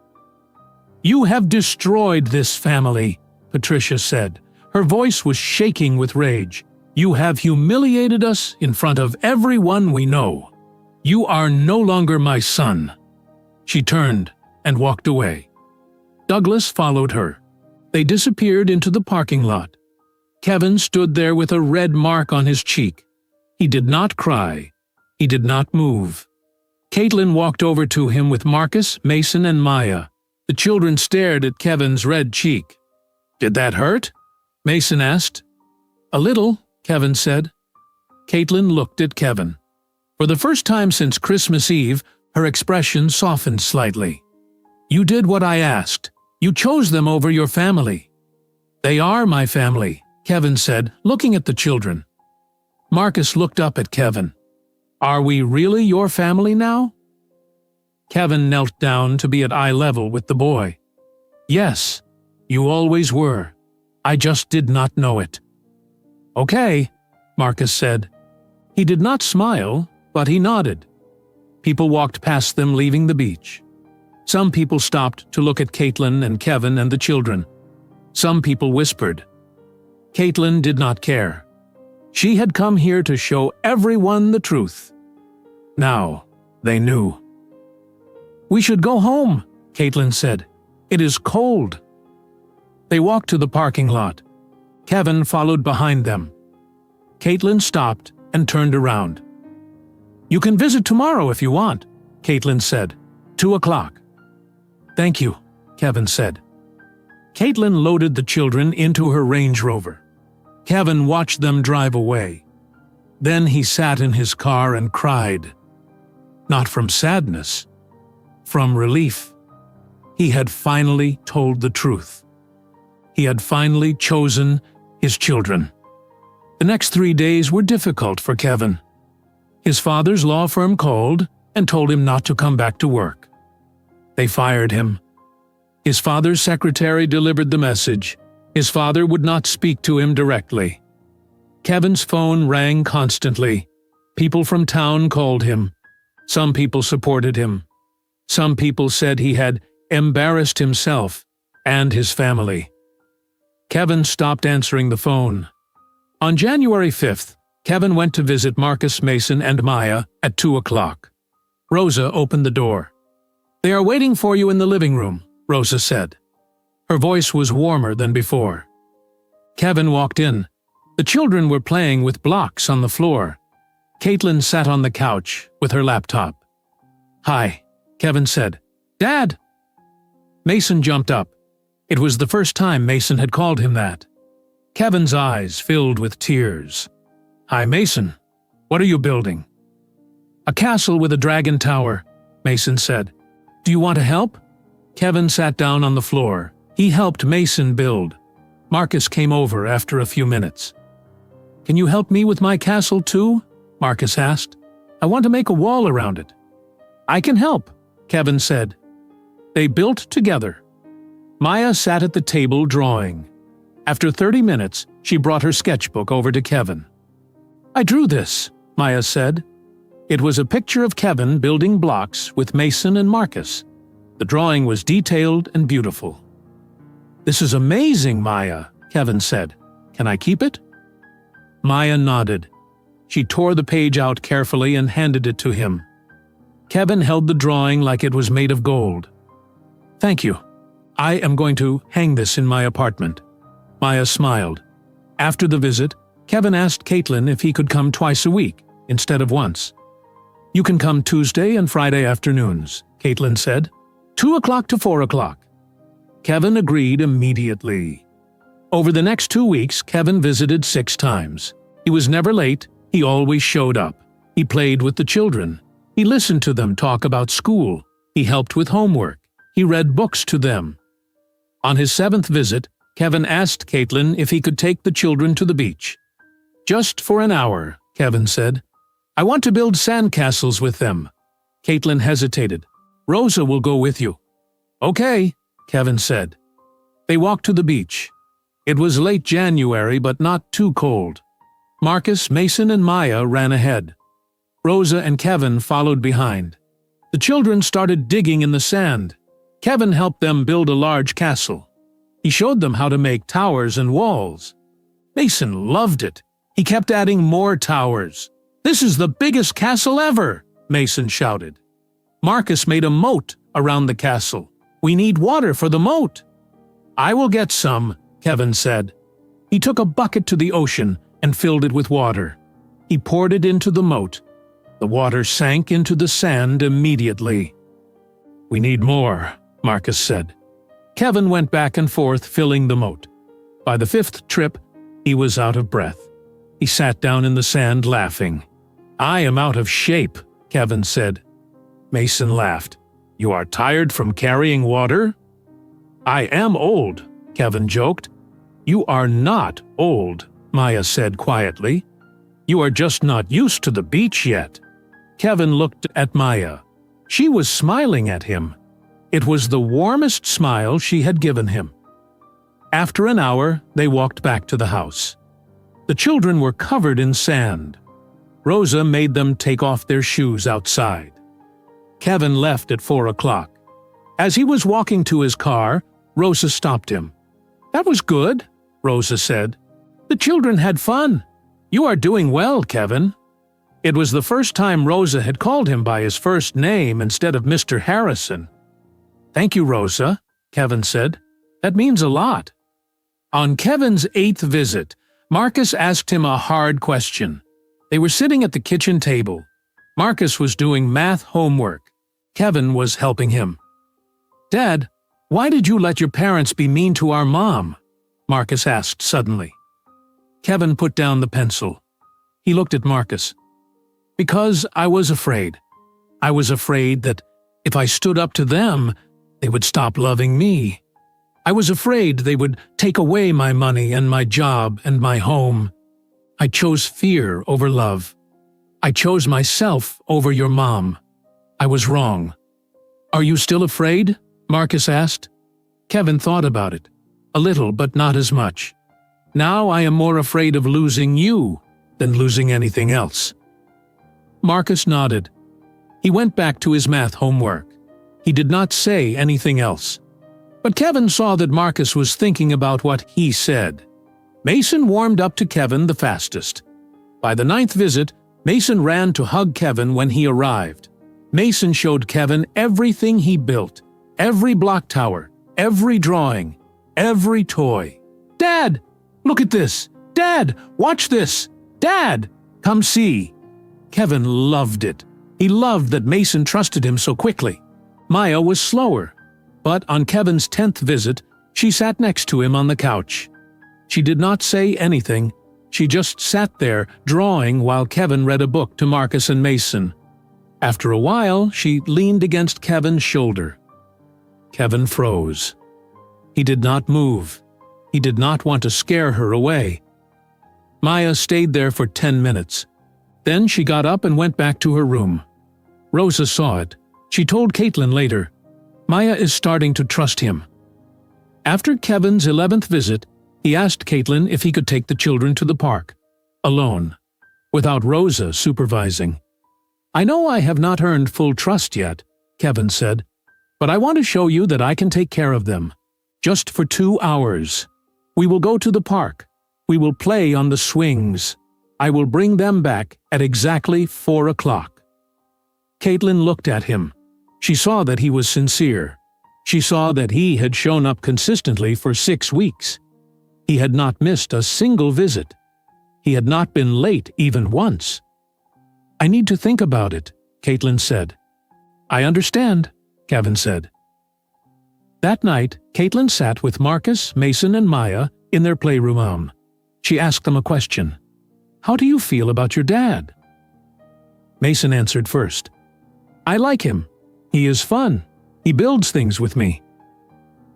You have destroyed this family, Patricia said. Her voice was shaking with rage. You have humiliated us in front of everyone we know. You are no longer my son. She turned and walked away. Douglas followed her. They disappeared into the parking lot. Kevin stood there with a red mark on his cheek. He did not cry. He did not move. Caitlin walked over to him with Marcus, Mason, and Maya. The children stared at Kevin's red cheek. "Did that hurt?" Mason asked. "A little," Kevin said. Caitlin looked at Kevin. For the first time since Christmas Eve, her expression softened slightly. "You did what I asked. You chose them over your family." "They are my family," Kevin said, looking at the children. Marcus looked up at Kevin. "Are we really your family now?" Kevin knelt down to be at eye level with the boy. "Yes, you always were. I just did not know it." "Okay," Marcus said. He did not smile, but he nodded. People walked past them leaving the beach. Some people stopped to look at Caitlin and Kevin and the children. Some people whispered. Caitlin did not care. She had come here to show everyone the truth. Now they knew. "We should go home," Caitlin said. "It is cold." They walked to the parking lot. Kevin followed behind them. Caitlin stopped and turned around. "You can visit tomorrow if you want," Caitlin said. 2:00. "Thank you," Kevin said. Caitlin loaded the children into her Range Rover. Kevin watched them drive away. Then he sat in his car and cried. Not from sadness, from relief. He had finally told the truth. He had finally chosen his children. The next 3 days were difficult for Kevin. His father's law firm called and told him not to come back to work. They fired him. His father's secretary delivered the message. His father would not speak to him directly. Kevin's phone rang constantly. People from town called him. Some people supported him. Some people said he had embarrassed himself and his family. Kevin stopped answering the phone. On January 5th, Kevin went to visit Marcus, Mason, and Maya at 2:00. Rosa opened the door. "They are waiting for you in the living room," Rosa said. Her voice was warmer than before. Kevin walked in. The children were playing with blocks on the floor. Caitlin sat on the couch with her laptop. "Hi," Kevin said. "Dad!" Mason jumped up. It was the first time Mason had called him that. Kevin's eyes filled with tears. "Hi, Mason. What are you building?" "A castle with a dragon tower," Mason said. "Do you want to help?" Kevin sat down on the floor. He helped Mason build. Marcus came over after a few minutes. "Can you help me with my castle too?" Marcus asked. "I want to make a wall around it." "I can help," Kevin said. They built together. Maya sat at the table drawing. After 30 minutes, she brought her sketchbook over to Kevin. "I drew this," Maya said. It was a picture of Kevin building blocks with Mason and Marcus. The drawing was detailed and beautiful. "This is amazing, Maya," Kevin said. "Can I keep it?" Maya nodded. She tore the page out carefully and handed it to him. Kevin held the drawing like it was made of gold. "Thank you. I am going to hang this in my apartment." Maya smiled. After the visit, Kevin asked Caitlin if he could come twice a week instead of once. "You can come Tuesday and Friday afternoons," Caitlin said. 2:00 to 4:00. Kevin agreed immediately. Over the next 2 weeks, Kevin visited 6 times. He was never late. He always showed up. He played with the children. He listened to them talk about school. He helped with homework. He read books to them. On his 7th visit, Kevin asked Caitlin if he could take the children to the beach. "Just for an hour," Kevin said. "I want to build sandcastles with them." Caitlin hesitated. "Rosa will go with you." "Okay," Kevin said. They walked to the beach. It was late January, but not too cold. Marcus, Mason, and Maya ran ahead. Rosa and Kevin followed behind. The children started digging in the sand. Kevin helped them build a large castle. He showed them how to make towers and walls. Mason loved it. He kept adding more towers. "This is the biggest castle ever," Mason shouted. Marcus made a moat around the castle. "We need water for the moat." "I will get some," Kevin said. He took a bucket to the ocean and filled it with water. He poured it into the moat. The water sank into the sand immediately. "We need more," Marcus said. Kevin went back and forth, filling the moat. By the fifth trip, he was out of breath. He sat down in the sand, laughing. "I am out of shape," Kevin said. Mason laughed. "You are tired from carrying water?" "I am old," Kevin joked. "You are not old," Maya said quietly. "You are just not used to the beach yet." Kevin looked at Maya. She was smiling at him. It was the warmest smile she had given him. After an hour, they walked back to the house. The children were covered in sand. Rosa made them take off their shoes outside. Kevin left at 4 o'clock. As he was walking to his car, Rosa stopped him. "That was good," Rosa said. "The children had fun. You are doing well, Kevin." It was the first time Rosa had called him by his first name instead of Mr. Harrison. "Thank you, Rosa," Kevin said. "That means a lot." On Kevin's 8th visit, Marcus asked him a hard question. They were sitting at the kitchen table. Marcus was doing math homework. Kevin was helping him. "Dad, why did you let your parents be mean to our mom?" Marcus asked suddenly. Kevin put down the pencil. He looked at Marcus. "Because I was afraid. I was afraid that if I stood up to them, they would stop loving me. I was afraid they would take away my money and my job and my home. I chose fear over love. I chose myself over your mom. I was wrong." "Are you still afraid?" Marcus asked. Kevin thought about it. "A little, but not as much. Now I am more afraid of losing you than losing anything else." Marcus nodded. He went back to his math homework. He did not say anything else. But Kevin saw that Marcus was thinking about what he said. Mason warmed up to Kevin the fastest. By the 9th visit, Mason ran to hug Kevin when he arrived. Mason showed Kevin everything he built, every block tower, every drawing, every toy. "Dad, look at this! Dad, watch this! Dad, come see!" Kevin loved it. He loved that Mason trusted him so quickly. Maya was slower, but on Kevin's 10th visit, she sat next to him on the couch. She did not say anything. She just sat there, drawing while Kevin read a book to Marcus and Mason. After a while, she leaned against Kevin's shoulder. Kevin froze. He did not move. He did not want to scare her away. Maya stayed there for 10 minutes. Then she got up and went back to her room. Rosa saw it. She told Caitlin later, "Maya is starting to trust him." After Kevin's 11th visit, he asked Caitlin if he could take the children to the park, alone, without Rosa supervising. "I know I have not earned full trust yet," Kevin said, "but I want to show you that I can take care of them. Just for 2 hours. We will go to the park. We will play on the swings. I will bring them back at exactly 4 o'clock." Caitlin looked at him. She saw that he was sincere. She saw that he had shown up consistently for 6 weeks. He had not missed a single visit. He had not been late even once. "I need to think about it," Caitlin said. "I understand," Kevin said. That night, Caitlin sat with Marcus, Mason, and Maya in their playroom. She asked them a question. "How do you feel about your dad?" Mason answered first. "I like him. He is fun. He builds things with me."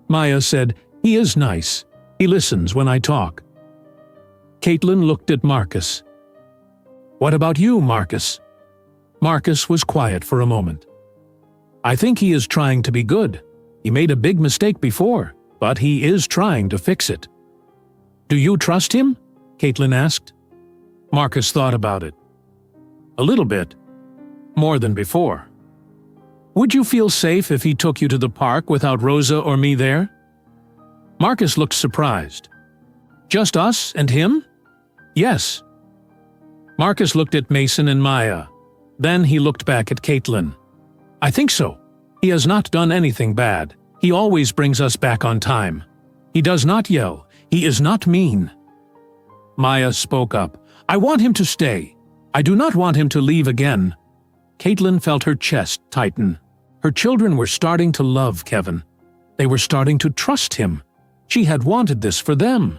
Maya said, "He is nice. He listens when I talk." Caitlin looked at Marcus. "What about you, Marcus?" Marcus was quiet for a moment. "I think he is trying to be good. He made a big mistake before, but he is trying to fix it." "Do you trust him?" Caitlin asked. Marcus thought about it. "A little bit. More than before." "Would you feel safe if he took you to the park without Rosa or me there?" Marcus looked surprised. "Just us and him?" "Yes." Marcus looked at Mason and Maya. Then he looked back at Caitlin. "I think so. He has not done anything bad. He always brings us back on time. He does not yell. He is not mean." Maya spoke up. "I want him to stay. I do not want him to leave again. Caitlin felt her chest tighten. Her children were starting to love Kevin. They were starting to trust him. She had wanted this for them.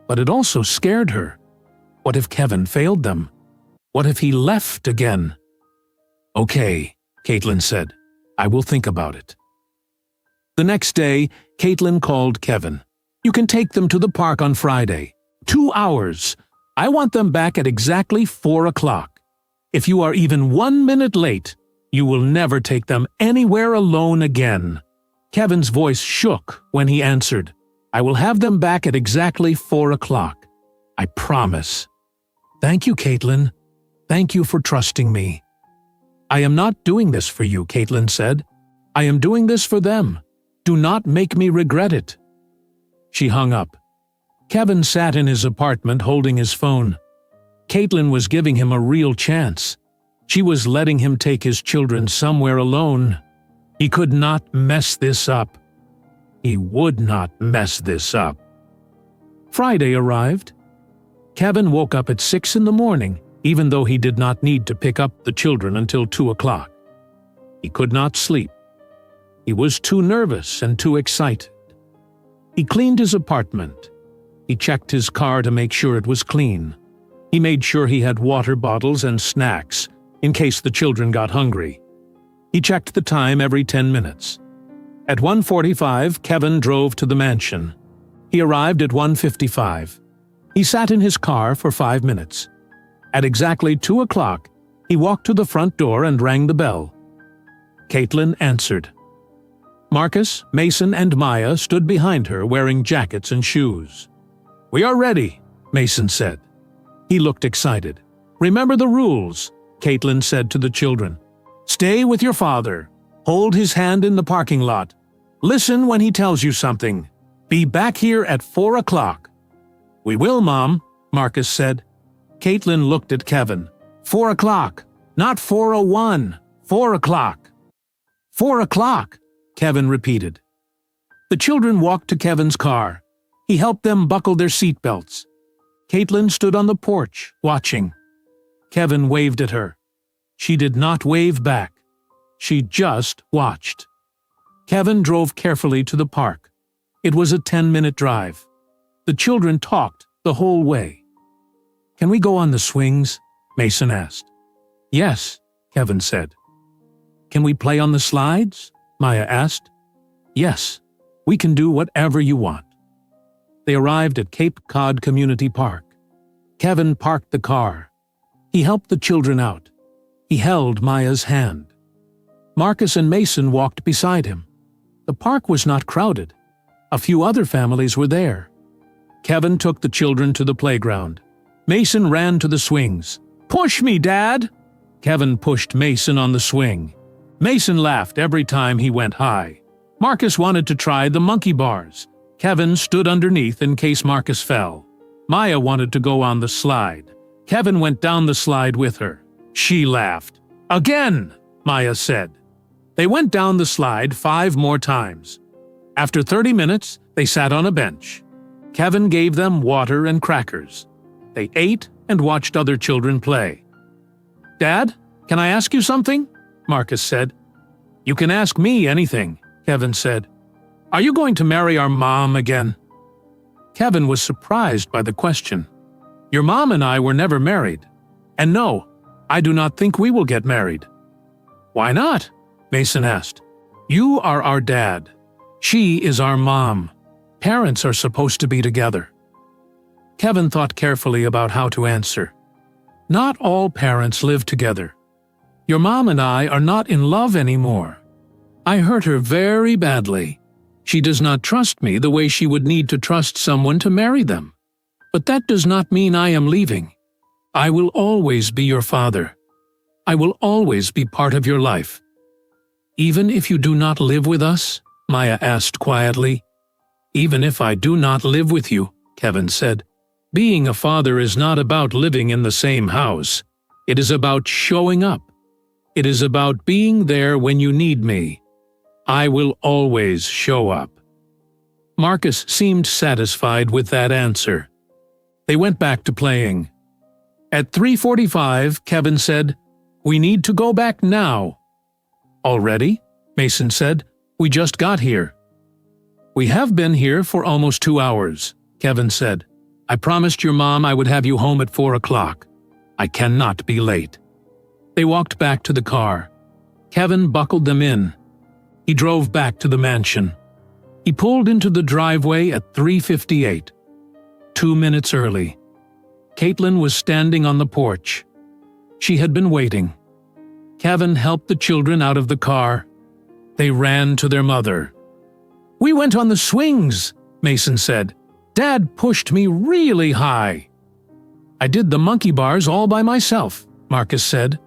But it also scared her. What if Kevin failed them? What if he left again? "Okay," Caitlin said. "I will think about it." The next day, Caitlin called Kevin. "You can take them to the park on Friday. 2 hours. I want them back at exactly 4 o'clock. If you are even 1 minute late, you will never take them anywhere alone again." Kevin's voice shook when he answered, "I will have them back at exactly 4 o'clock. I promise." "Thank you, Caitlin. Thank you for trusting me." "I am not doing this for you," Caitlin said. "I am doing this for them. Do not make me regret it." She hung up. Kevin sat in his apartment holding his phone. Caitlin was giving him a real chance. She was letting him take his children somewhere alone. He could not mess this up. He would not mess this up. Friday arrived. Kevin woke up at 6 in the morning, even though he did not need to pick up the children until 2 o'clock. He could not sleep. He was too nervous and too excited. He cleaned his apartment. He checked his car to make sure it was clean. He made sure he had water bottles and snacks in case the children got hungry. He checked the time every 10 minutes. At 1:45, Kevin drove to the mansion. He arrived at 1:55. He sat in his car for 5 minutes. At exactly 2 o'clock, he walked to the front door and rang the bell. Caitlin answered. Marcus, Mason, and Maya stood behind her wearing jackets and shoes. "We are ready," Mason said. He looked excited. "Remember the rules," Caitlin said to the children. "Stay with your father. Hold his hand in the parking lot. Listen when he tells you something. Be back here at 4 o'clock. "We will, Mom," Marcus said. Caitlin looked at Kevin. 4 o'clock, not 4:01, 4 o'clock. 4 o'clock, Kevin repeated. The children walked to Kevin's car. He helped them buckle their seatbelts. Caitlin stood on the porch, watching. Kevin waved at her. She did not wave back. She just watched. Kevin drove carefully to the park. It was a 10-minute drive. The children talked the whole way. "Can we go on the swings?" Mason asked. "Yes," Kevin said. "Can we play on the slides?" Maya asked. "Yes, we can do whatever you want." They arrived at Cape Cod Community Park. Kevin parked the car. He helped the children out. He held Maya's hand. Marcus and Mason walked beside him. The park was not crowded. A few other families were there. Kevin took the children to the playground. Mason ran to the swings. "Push me, Dad!" Kevin pushed Mason on the swing. Mason laughed every time he went high. Marcus wanted to try the monkey bars. Kevin stood underneath in case Marcus fell. Maya wanted to go on the slide. Kevin went down the slide with her. She laughed. "Again," Maya said. They went down the slide 5 more times. After 30 minutes, they sat on a bench. Kevin gave them water and crackers. They ate and watched other children play. "Dad, can I ask you something?" Marcus said. "You can ask me anything," Kevin said. "Are you going to marry our mom again?" Kevin was surprised by the question. "Your mom and I were never married. And no, I do not think we will get married." "Why not?" Mason asked. "You are our dad. She is our mom. Parents are supposed to be together." Kevin thought carefully about how to answer. "Not all parents live together. Your mom and I are not in love anymore. I hurt her very badly. She does not trust me the way she would need to trust someone to marry them. But that does not mean I am leaving. I will always be your father. I will always be part of your life." "Even if you do not live with us?" Maya asked quietly. "Even if I do not live with you," Kevin said. "Being a father is not about living in the same house. It is about showing up. It is about being there when you need me. I will always show up." Marcus seemed satisfied with that answer. They went back to playing. At 3:45, Kevin said, We need to go back now." "Already?" Mason said. "We just got here." "We have been here for almost 2 hours," Kevin said. "I promised your mom I would have you home at 4 o'clock. I cannot be late." They walked back to the car. Kevin buckled them in. He drove back to the mansion. He pulled into the driveway at 3:58. 2 minutes early. Caitlin was standing on the porch. She had been waiting. Kevin helped the children out of the car. They ran to their mother. "We went on the swings," Mason said. "Dad pushed me really high." "I did the monkey bars all by myself," Marcus said.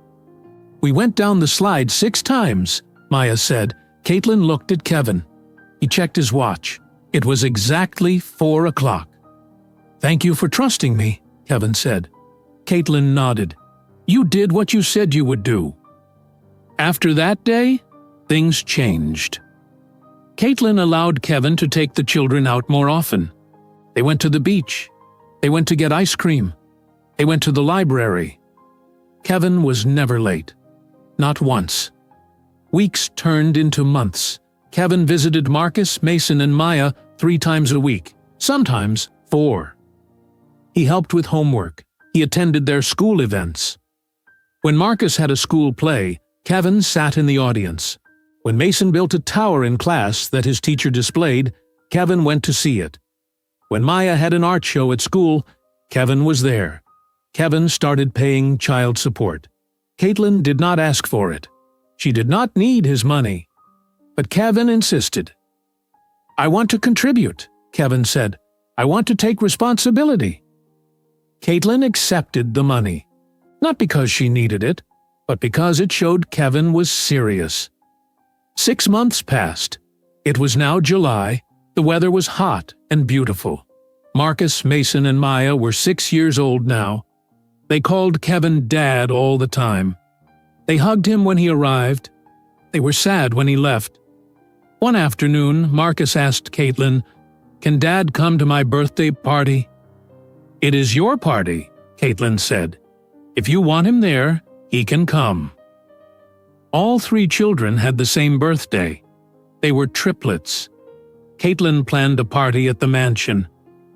"We went down the slide 6 times, Maya said. Caitlin looked at Kevin. He checked his watch. It was exactly 4 o'clock. "Thank you for trusting me," Kevin said. Caitlin nodded. "You did what you said you would do." After that day, things changed. Caitlin allowed Kevin to take the children out more often. They went to the beach. They went to get ice cream. They went to the library. Kevin was never late. Not once. Weeks turned into months. Kevin visited Marcus, Mason, and Maya 3 times a week, sometimes 4. He helped with homework. He attended their school events. When Marcus had a school play, Kevin sat in the audience. When Mason built a tower in class that his teacher displayed, Kevin went to see it. When Maya had an art show at school, Kevin was there. Kevin started paying child support. Caitlin did not ask for it. She did not need his money. But Kevin insisted. "I want to contribute," Kevin said. "I want to take responsibility." Caitlin accepted the money. Not because she needed it, but because it showed Kevin was serious. 6 months passed. It was now July. The weather was hot and beautiful. Marcus, Mason, and Maya were 6 years old now. They called Kevin Dad all the time. They hugged him when he arrived. They were sad when he left. One afternoon, Marcus asked Caitlin, "Can Dad come to my birthday party?" "It is your party," Caitlin said. "If you want him there, he can come." All 3 children had the same birthday. They were triplets. Caitlin planned a party at the mansion.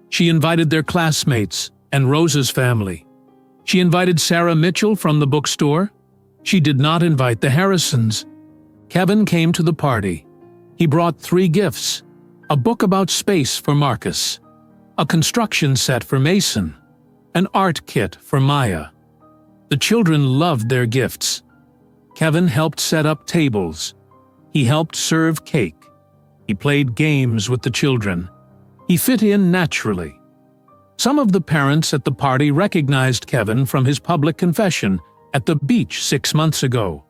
She invited their classmates and Rose's family. She invited Sarah Mitchell from the bookstore. She did not invite the Harrisons. Kevin came to the party. He brought 3 gifts: a book about space for Marcus, a construction set for Mason, an art kit for Maya. The children loved their gifts. Kevin helped set up tables. He helped serve cake. He played games with the children. He fit in naturally. Some of the parents at the party recognized Kevin from his public confession at the beach 6 months ago.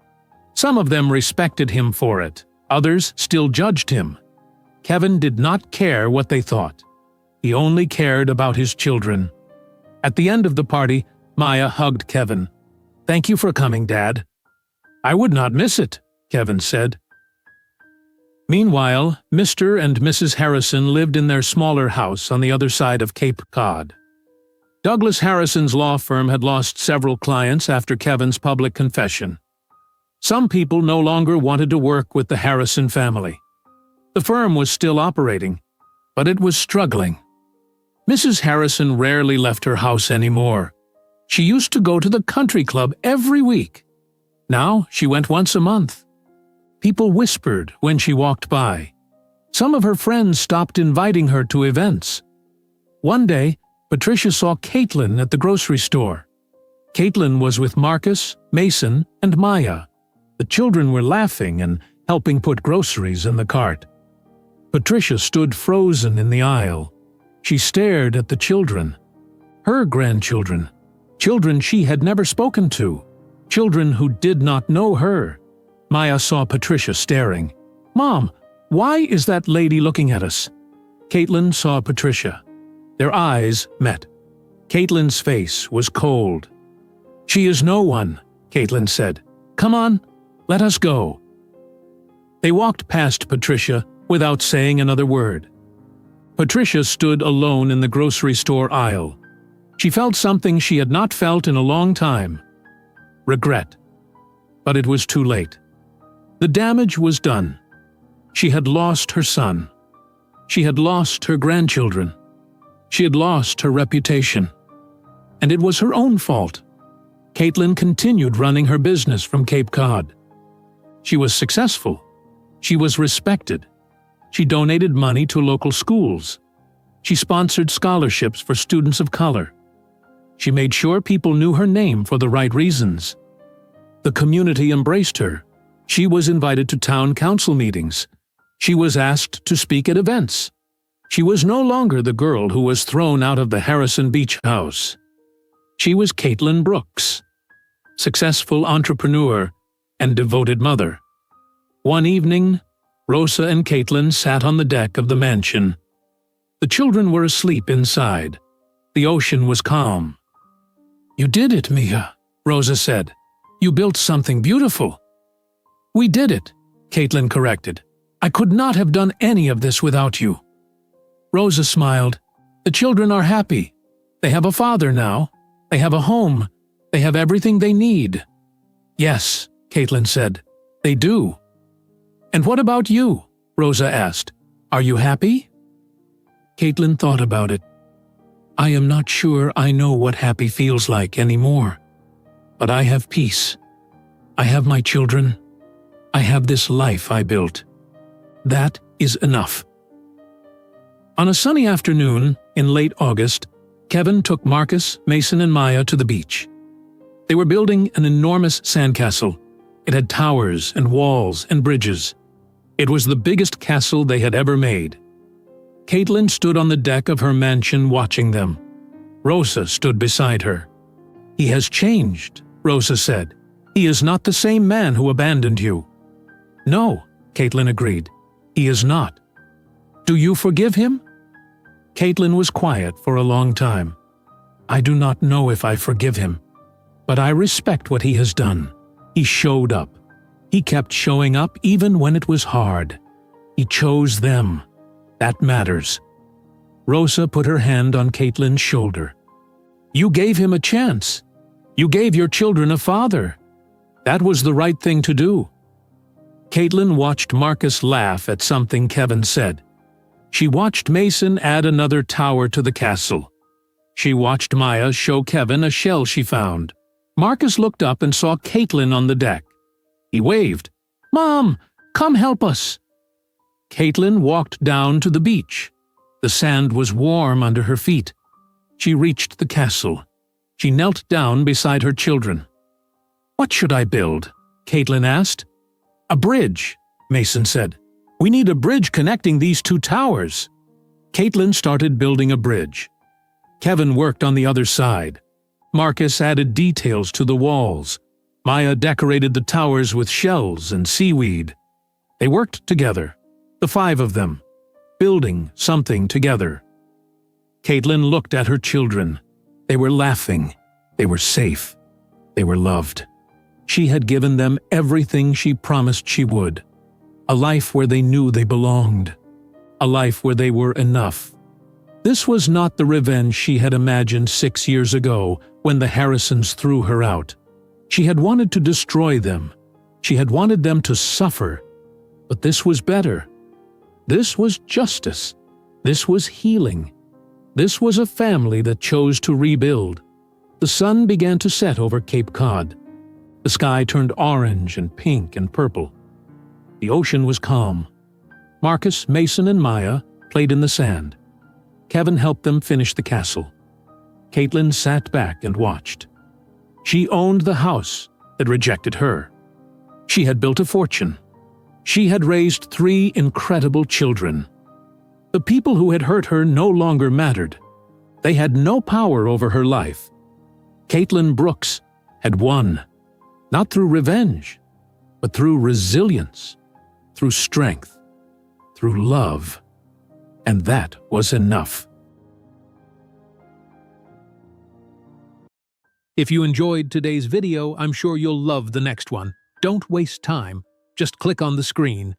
Some of them respected him for it. Others still judged him. Kevin did not care what they thought. He only cared about his children. At the end of the party, Maya hugged Kevin. "Thank you for coming, Dad." "I would not miss it," Kevin said. Meanwhile, Mr. and Mrs. Harrison lived in their smaller house on the other side of Cape Cod. Douglas Harrison's law firm had lost several clients after Kevin's public confession. Some people no longer wanted to work with the Harrison family. The firm was still operating, but it was struggling. Mrs. Harrison rarely left her house anymore. She used to go to the country club every week. Now she went once a month. People whispered when she walked by. Some of her friends stopped inviting her to events. One day, Patricia saw Caitlin at the grocery store. Caitlin was with Marcus, Mason, and Maya. The children were laughing and helping put groceries in the cart. Patricia stood frozen in the aisle. She stared at the children. Her grandchildren. Children she had never spoken to. Children who did not know her. Maya saw Patricia staring. "Mom, why is that lady looking at us?" Caitlin saw Patricia. Their eyes met. Caitlin's face was cold. "She is no one," Caitlin said. "Come on, let us go." They walked past Patricia without saying another word. Patricia stood alone in the grocery store aisle. She felt something she had not felt in a long time. Regret. But it was too late. The damage was done. She had lost her son. She had lost her grandchildren. She had lost her reputation. And it was her own fault. Caitlin continued running her business from Cape Cod. She was successful. She was respected. She donated money to local schools. She sponsored scholarships for students of color. She made sure people knew her name for the right reasons. The community embraced her. She was invited to town council meetings. She was asked to speak at events. She was no longer the girl who was thrown out of the Harrison Beach house. She was Caitlin Brooks, successful entrepreneur and devoted mother. One evening, Rosa and Caitlin sat on the deck of the mansion. The children were asleep inside. The ocean was calm. "You did it, Mia," Rosa said. "You built something beautiful." "We did it," Caitlin corrected. "I could not have done any of this without you." Rosa smiled. "The children are happy. They have a father now. They have a home. They have everything they need." "Yes," Caitlin said. "They do." "And what about you?" Rosa asked. "Are you happy?" Caitlin thought about it. "I am not sure I know what happy feels like anymore. But I have peace. I have my children. I have this life I built. That is enough." On a sunny afternoon in late August, Kevin took Marcus, Mason, and Maya to the beach. They were building an enormous sandcastle. It had towers and walls and bridges. It was the biggest castle they had ever made. Caitlin stood on the deck of her mansion watching them. Rosa stood beside her. "He has changed," Rosa said. "He is not the same man who abandoned you." "No," Caitlin agreed. "He is not." "Do you forgive him?" Caitlin was quiet for a long time. "I do not know if I forgive him, but I respect what he has done. He showed up. He kept showing up even when it was hard. He chose them. That matters." Rosa put her hand on Caitlin's shoulder. "You gave him a chance. You gave your children a father. That was the right thing to do." Caitlin watched Marcus laugh at something Kevin said. She watched Mason add another tower to the castle. She watched Maya show Kevin a shell she found. Marcus looked up and saw Caitlin on the deck. He waved. "Mom, come help us." Caitlin walked down to the beach. The sand was warm under her feet. She reached the castle. She knelt down beside her children. "What should I build?" Caitlin asked. "A bridge," Mason said. "We need a bridge connecting these two towers." Caitlin started building a bridge. Kevin worked on the other side. Marcus added details to the walls. Maya decorated the towers with shells and seaweed. They worked together, the five of them, building something together. Caitlin looked at her children. They were laughing. They were safe. They were loved. She had given them everything she promised she would. A life where they knew they belonged. A life where they were enough. This was not the revenge she had imagined 6 years ago when the Harrisons threw her out. She had wanted to destroy them. She had wanted them to suffer. But this was better. This was justice. This was healing. This was a family that chose to rebuild. The sun began to set over Cape Cod. The sky turned orange and pink and purple. The ocean was calm. Marcus, Mason, and Maya played in the sand. Kevin helped them finish the castle. Caitlin sat back and watched. She owned the house that rejected her. She had built a fortune. She had raised 3 incredible children. The people who had hurt her no longer mattered. They had no power over her life. Caitlin Brooks had won, not through revenge, but through resilience, through strength, through love. And that was enough. If you enjoyed today's video, I'm sure you'll love the next one. Don't waste time. Just click on the screen